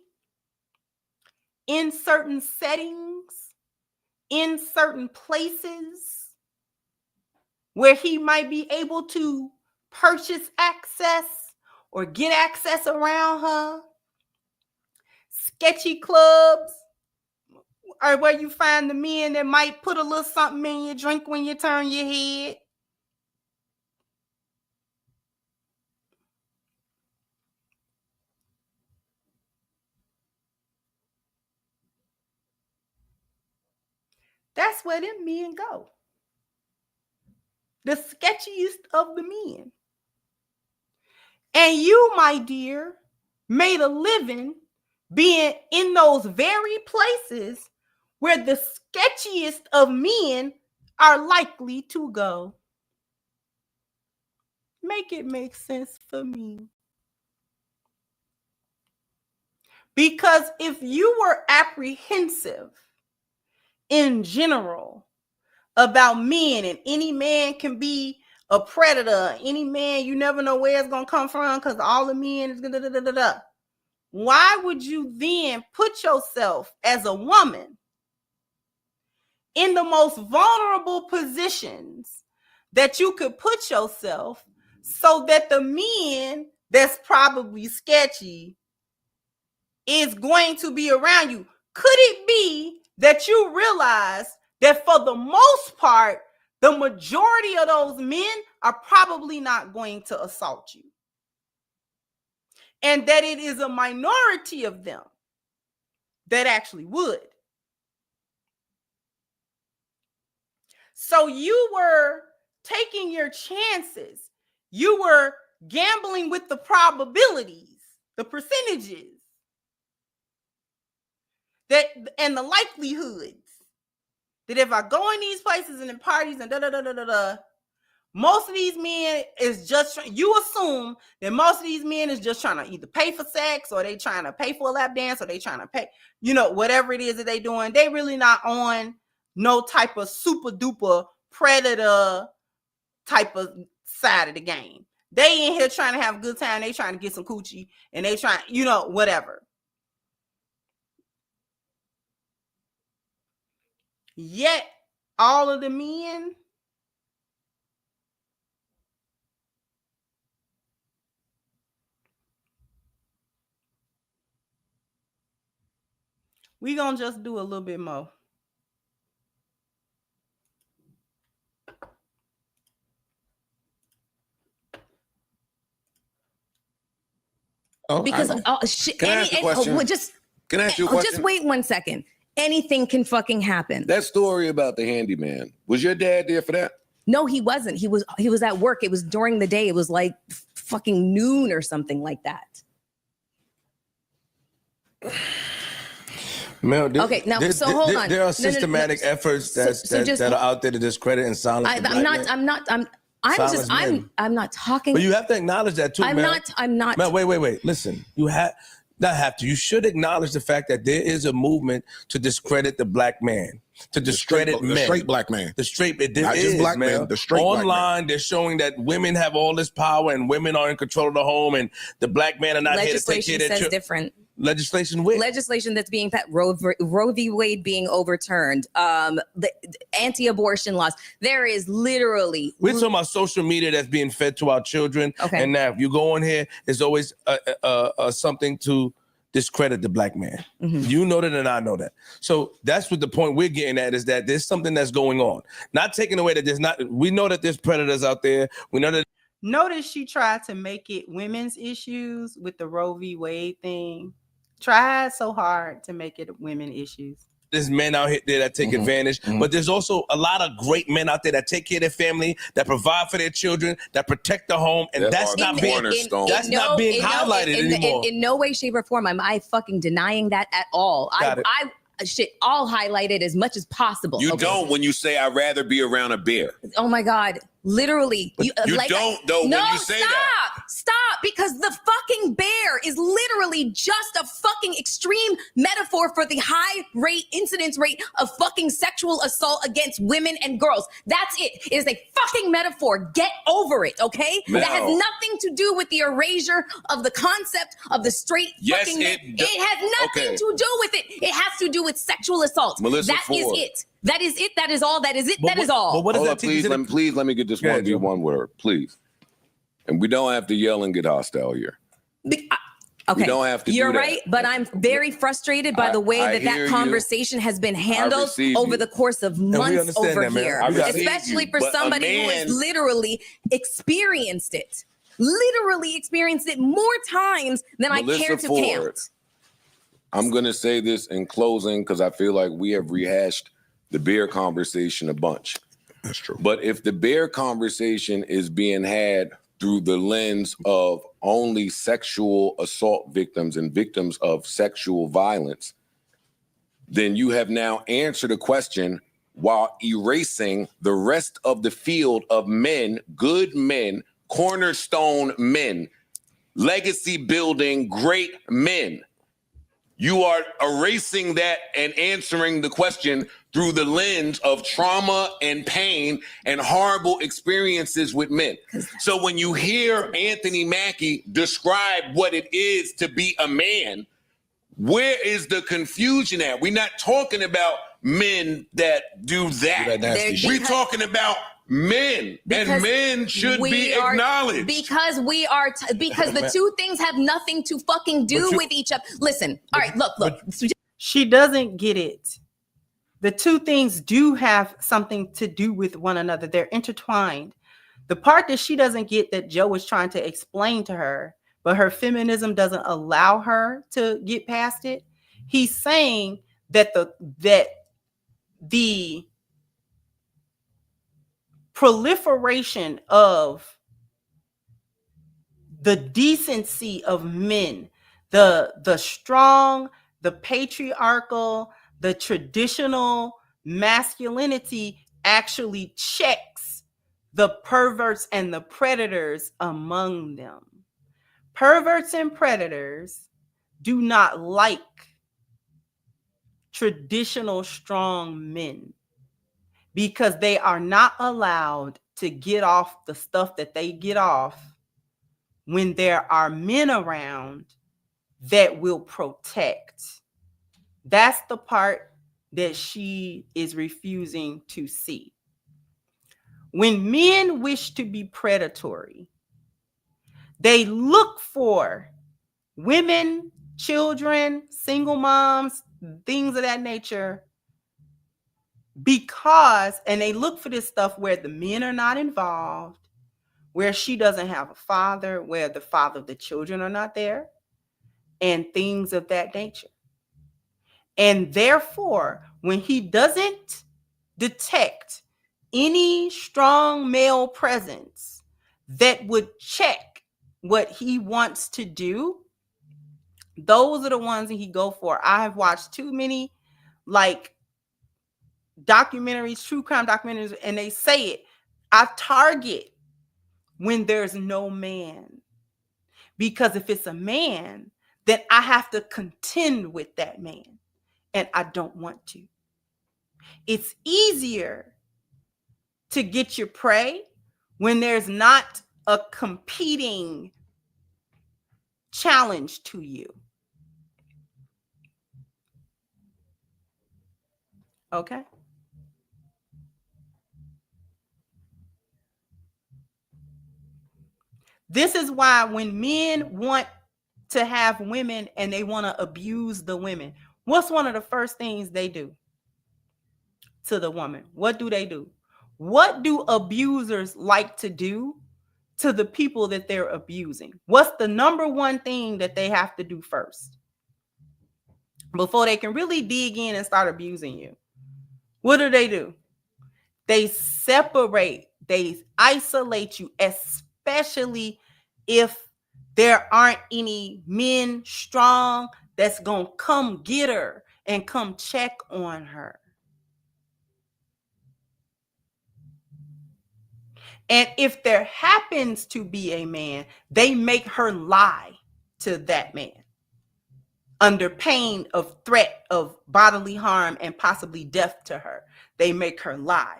in certain settings, in certain places where he might be able to purchase access or get access around her. Sketchy clubs are where you find the men that might put a little something in your drink when you turn your head. That's where them men go. The sketchiest of the men. And you, my dear, made a living being in those very places where the sketchiest of men are likely to go. Make it make sense for me. Because if you were apprehensive in general about men, and any man can be a predator, any man, you never know where it's going to come from because all the men is da-da-da-da-da. Why would you then put yourself as a woman in the most vulnerable positions that you could put yourself so that the men that's probably sketchy is going to be around you? Could it be that you realize that for the most part, the majority of those men are probably not going to assault you. And that it is a minority of them that actually would. So you were taking your chances. You were gambling with the probabilities, the percentages, that and the likelihoods that if I go in these places and in parties and most of these men is just, you assume that most of these men is just trying to either pay for sex, or they trying to pay for a lap dance, or they trying to pay, whatever it is that they doing. They really not on no type of super duper predator type of side of the game. They in here trying to have a good time. They trying to get some coochie, and they trying, whatever. Yet all of the men we gonna just do a little bit more. Because Can I ask you a question? Can I ask you a question? Just wait 1 second. Anything can fucking happen. That story about the handyman, was your dad there for that? No, he wasn't. He was at work. It was during the day. It was like fucking noon or something like that. Mel, Okay, now so hold on. There are systematic efforts that are out there to discredit and silence. I'm not talking. But you have to acknowledge that too, I'm Mel. not. Mel, wait. Listen, you should acknowledge the fact that there is a movement to discredit the black man, to discredit men. The straight black man. The straight, Not just black man, the straight black man. Online, they're showing that women have all this power and women are in control of the home, and the black men are not here to take care of their Legislation says children. different. Legislation with? Legislation that's being Roe v. Wade being overturned, the anti-abortion laws. There is literally. We're talking about social media that's being fed to our children. Okay. And now if you go on here, there's always something to discredit the black man. Mm-hmm. You know that and I know that. So that's what the point we're getting at, is that there's something that's going on. Not taking away that there's not, we know that there's predators out there. We know that. Notice she tried to make it women's issues with the Roe v. Wade thing. Tried so hard to make it women issues. There's men out here that take advantage, but there's also a lot of great men out there that take care of their family, that provide for their children, that protect the home, and that's not being highlighted anymore. In no way, shape, or form am I fucking denying that at all. I'll highlight it as much as possible. You don't when you say I'd rather be around a bear. Oh my God. Literally. You don't though when you say that. Stop, because the fucking bear is literally just a fucking extreme metaphor for the high incidence rate of fucking sexual assault against women and girls. That's it. It is a fucking metaphor. Get over it, okay? No. That has nothing to do with the erasure of the concept of the straight fucking man. It has nothing to do with it. It has to do with sexual assault. Melyssa That is Ford. it. That is it. That is all. That is it. That is all. But what does Hold that up, teach? please let me get this one word, please. And we don't have to yell and get hostile here. Okay, We don't have to You're do that. right, but I'm very frustrated by the way I hear that you. conversation has been handled receive over you. the course of we months understand over that, man. here, I receive especially you, for but a somebody who has man- literally experienced it more times than I Melyssa care to Ford. count. I'm going to say this in closing because I feel like we have rehashed the bear conversation a bunch. That's true. But if the bear conversation is being had through the lens of only sexual assault victims and victims of sexual violence, then you have now answered a question while erasing the rest of the field of men, good men, cornerstone men, legacy building great men. You are erasing that and answering the question through the lens of trauma and pain and horrible experiences with men. So when you hear Anthony Mackie describe what it is to be a man, where is the confusion at? We're not talking about men that do that. We're talking about men, and men should be acknowledged. Because the two things have nothing to fucking do with each other. Listen, all right, look. She doesn't get it. The two things do have something to do with one another. They're intertwined. The part that she doesn't get that Joe is trying to explain to her, but her feminism doesn't allow her to get past it. He's saying that the proliferation of the decency of men, the strong, the patriarchal, the traditional masculinity actually checks the perverts and the predators among them. Perverts and predators do not like traditional strong men because they are not allowed to get off the stuff that they get off when there are men around that will protect. That's the part that she is refusing to see. When men wish to be predatory, they look for women, children, single moms, things of that nature, and they look for this stuff where the men are not involved, where she doesn't have a father, where the father of the children are not there, and things of that nature. And therefore, when he doesn't detect any strong male presence that would check what he wants to do, those are the ones that he go for. I have watched too many documentaries, true crime documentaries, and they say it. I target when there's no man. Because if it's a man, then I have to contend with that man. And I don't want to. It's easier to get your prey when there's not a competing challenge to you. Okay? This is why when men want to have women and they want to abuse the women, what's one of the first things they do to the woman? What do? What do abusers like to do to the people that they're abusing? What's the number one thing that they have to do first before they can really dig in and start abusing you? What do? They separate, they isolate you, especially if there aren't any men strong that's going to come get her and come check on her. And if there happens to be a man, they make her lie to that man under pain of threat of bodily harm and possibly death to her. They make her lie.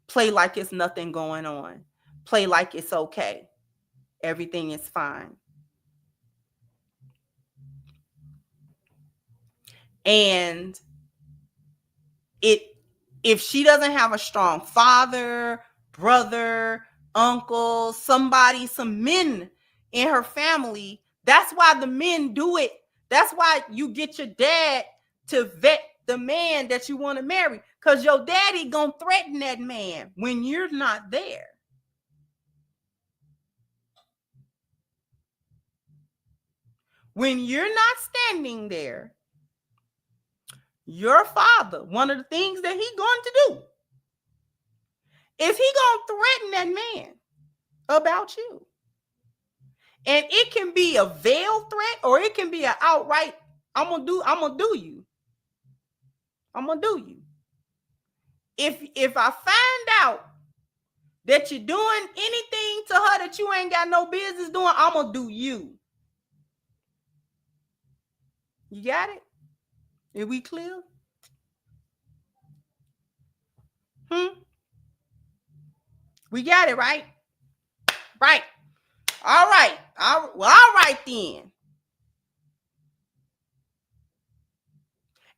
Play like it's nothing going on. Play like it's okay. Everything is fine. And if she doesn't have a strong father, brother, uncle, somebody, some men in her family, that's why the men do it. That's why you get your dad to vet the man that you want to marry, because your daddy gonna threaten that man when you're not there. When you're not standing there, your father, one of the things that he's going to do is he going to threaten that man about you. And it can be a veiled threat or it can be an outright, I'm gonna do you. I'm gonna do you. If I find out that you're doing anything to her that you ain't got no business doing, I'm gonna do you. You got it? Are we clear? We got it, right? Right. All right. All right then.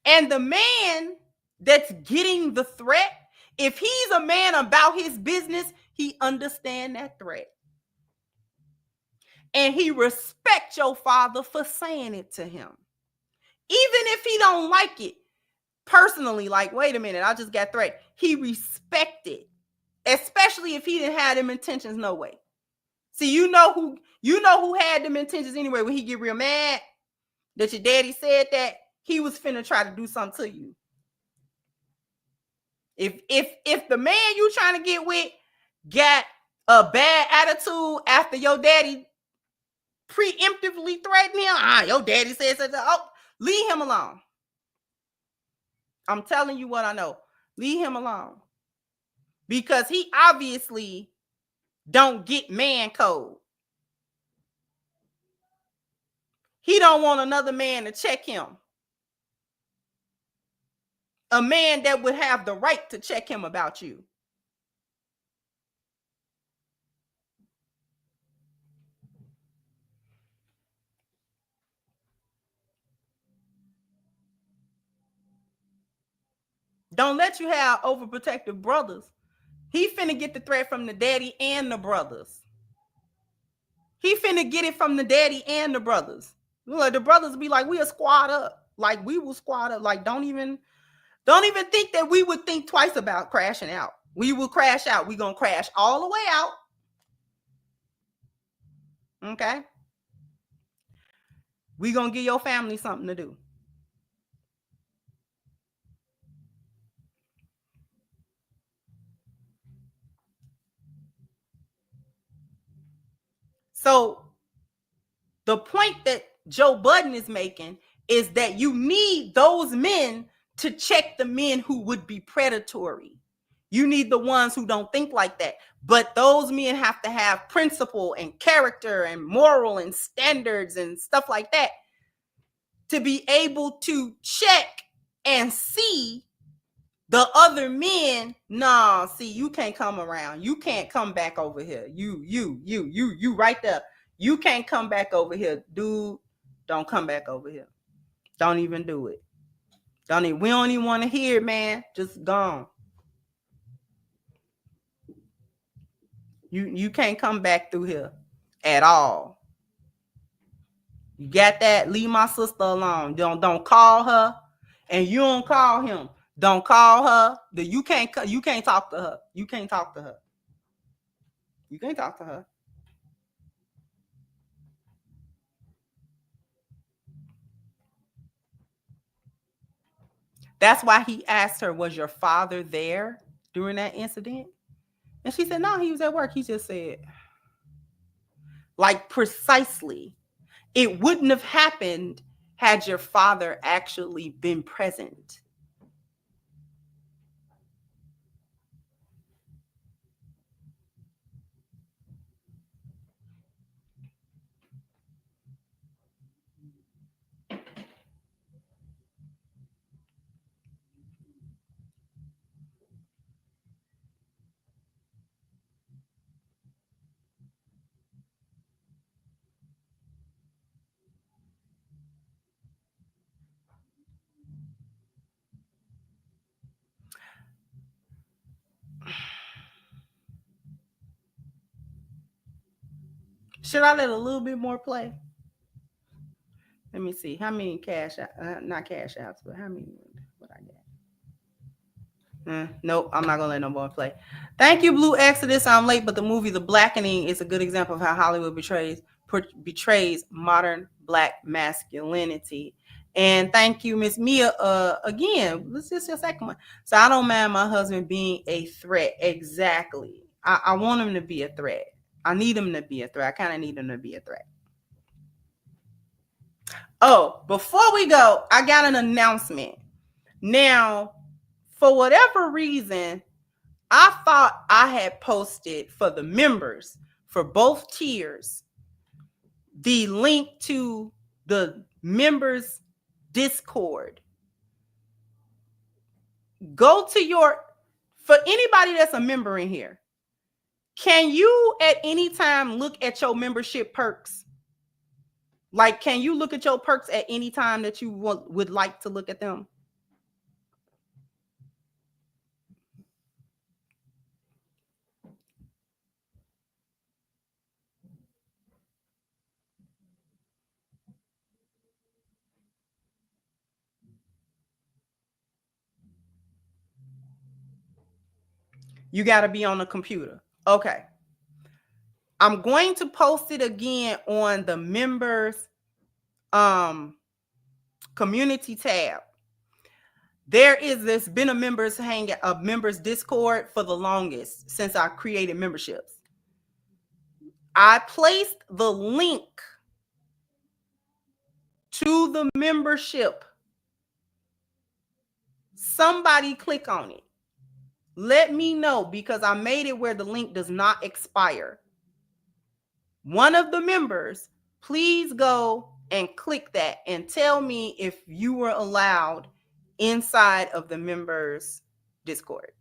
And the man that's getting the threat, if he's a man about his business, he understands that threat. And he respects your father for saying it to him. Even if he don't like it personally, like, wait a minute, I just got threat. He respects it especially if he didn't have them intentions. No way. See, you know who had them intentions anyway. When he get real mad that your daddy said that, he was finna try to do something to you. If the man you trying to get with got a bad attitude after your daddy preemptively threatened him, your daddy said such a, leave him alone. I'm telling you what I know. Leave him alone. Because he obviously don't get man code. He don't want another man to check him. A man that would have the right to check him about you. Don't let you have overprotective brothers. He finna get the threat from the daddy and the brothers. He finna get it from the daddy and the brothers. Like the brothers be like, we a squad up. Like we will squad up. Like don't even think that we would think twice about crashing out. We will crash out. We gonna crash all the way out. Okay. We gonna give your family something to do. So the point that Joe Budden is making is that you need those men to check the men who would be predatory. You need the ones who don't think like that. But those men have to have principle and character and moral and standards and stuff like that to be able to check and see the other men. Nah, see, you can't come around. You can't come back over here. You right there. You can't come back over here. Dude, don't come back over here. Don't even do it. We don't even want to hear it, man. Just gone. You can't come back through here at all. You got that? Leave my sister alone. Don't call her, and you don't call him. Don't call her. You can't talk to her. You can't talk to her. You can't talk to her. That's why he asked her, was your father there during that incident? And she said, no, he was at work. He just said, like, precisely. It wouldn't have happened had your father actually been present. Should I let a little bit more play? Let me see. How many not cash outs, but how many what I got? Nope, I'm not gonna let no more play. Thank you, Blue Exodus. I'm late, but the movie The Blackening is a good example of how Hollywood betrays modern Black masculinity. And thank you, Miss Mia. Again, this is your second one. So I don't mind my husband being a threat. Exactly. I want him to be a threat. I need him to be a threat. I kind of need him to be a threat. Oh, before we go, I got an announcement. Now, for whatever reason, I thought I had posted for the members for both tiers the link to the members Discord. Go to for anybody that's a member in here, can you at any time look at your membership perks? Like, can you look at your perks at any time that you would like to look at them? You got to be on the computer. Okay. I'm going to post it again on the members community tab. There's been a members Discord for the longest since I created memberships. I placed the link to the membership. Somebody click on it. Let me know, because I made it where the link does not expire. One of the members, please go and click that and tell me if you were allowed inside of the members Discord.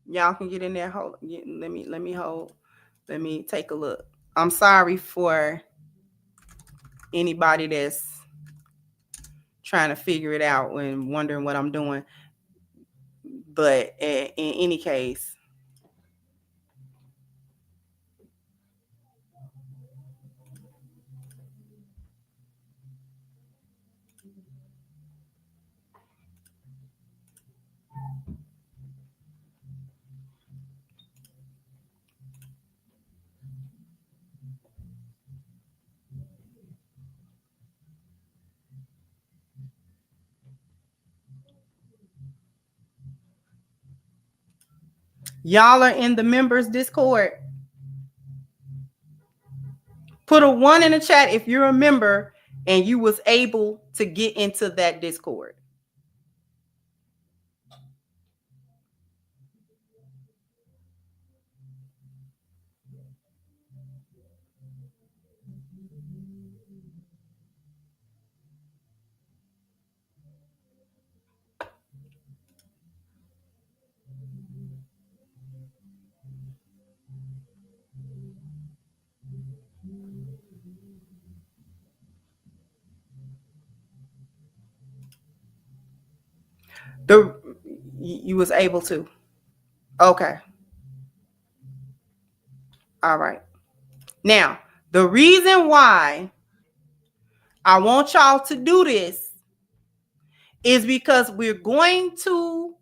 Y'all can get in there. Let me take a look. I'm sorry for anybody that's trying to figure it out and wondering what I'm doing. But in any case, y'all are in the members Discord. Put a 1 in the chat if you're a member and you was able to get into that Discord. You was able to. Okay. All right. Now, the reason why I want y'all to do this is because we're going to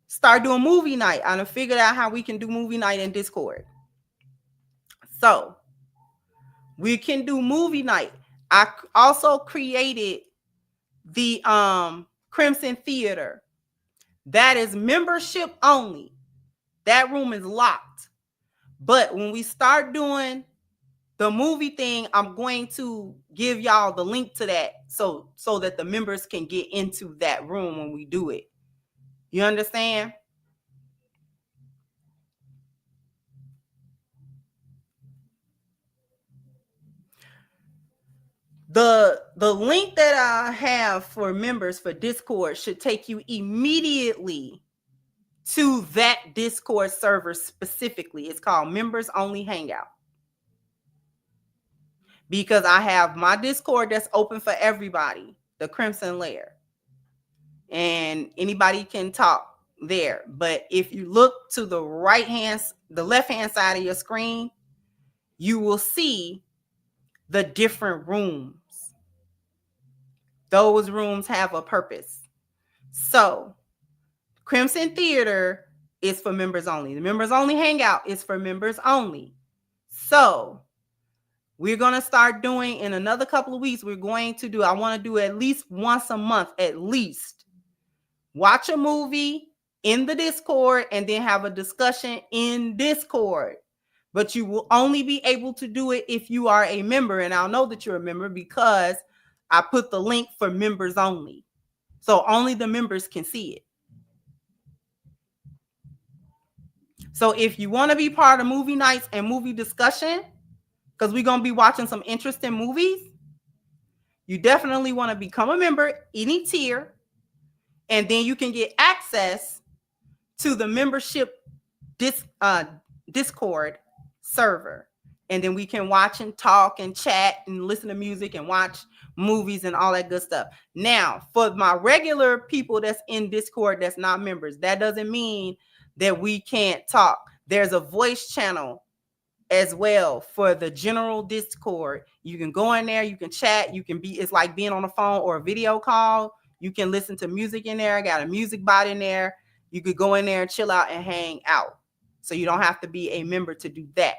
start doing movie night. I done figured out how we can do movie night in Discord. So we can do movie night. I also created the Crimson Theater. That is membership only. That room is locked. But when we start doing the movie thing, I'm going to give y'all the link to that so that the members can get into that room when we do it. You understand? The link that I have for members for Discord should take you immediately to that Discord server specifically. It's called Members Only Hangout. Because I have my Discord that's open for everybody, the Crimson Layer. And anybody can talk there. But if you look to the left-hand side of your screen, you will see the different rooms. Those rooms have a purpose. So, Crimson Theater is for members only. The Members Only Hangout is for members only. So, we're going to start doing in another couple of weeks. I want to do at least once a month, at least. Watch a movie in the Discord and then have a discussion in Discord. But you will only be able to do it if you are a member. And I'll know that you're a member because I put the link for members only. So only the members can see it. So if you want to be part of movie nights and movie discussion, because we're going to be watching some interesting movies, you definitely want to become a member, any tier, and then you can get access to the membership Discord server. And then we can watch and talk and chat and listen to music and watch movies and all that good stuff. Now, for my regular people that's in Discord that's not members, that doesn't mean that we can't talk. There's a voice channel as well for the general Discord. You can go in there, you can chat, you can be, it's like being on a phone or a video call. You can listen to music in there. I got a music bot in there. You could go in there and chill out and hang out. So you don't have to be a member to do that.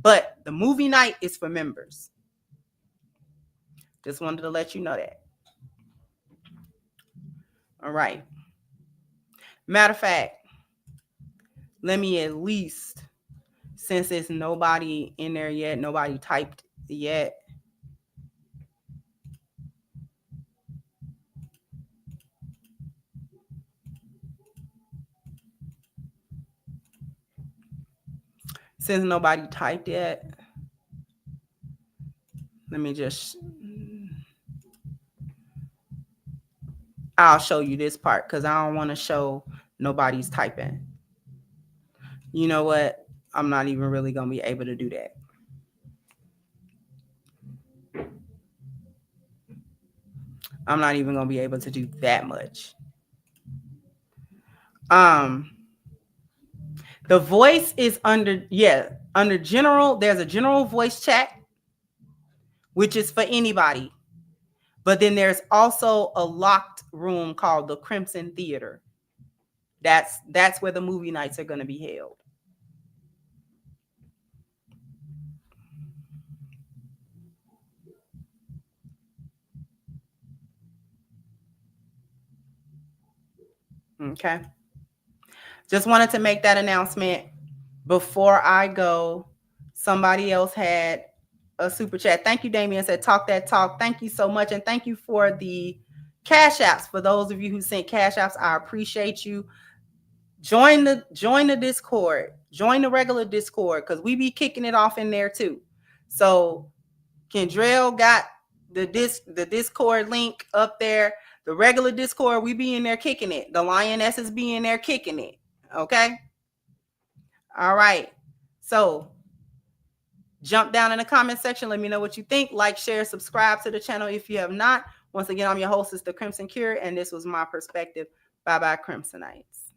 But the movie night is for members. Just wanted to let you know that. All right. Matter of fact, let me at least, since there's nobody in there yet, nobody typed yet. Since nobody typed yet, let me just, I'll show you this part because I don't want to show nobody's typing. You know what? I'm not even really going to be able to do that. I'm not even going to be able to do that much. The voice is under general. There's a general voice chat, which is for anybody. But then there's also a locked room called the Crimson Theater. That's where the movie nights are going to be held. Okay. Just wanted to make that announcement before I go. Somebody else had a super chat. Thank you, Damien. Said talk that talk. Thank you so much. And thank you for the cash apps. For those of you who sent cash apps, I appreciate you. Join the Discord. Join the regular Discord because we be kicking it off in there too. So Kendra got the Discord link up there. The regular Discord, we be in there kicking it. The Lionesses be in there kicking it. Okay. All right. So jump down in the comment section. Let me know what you think. Like, share, subscribe to the channel if you have not. Once again, I'm your hostess, The Crimson Cure, and this was my perspective. Bye-bye, Crimsonites.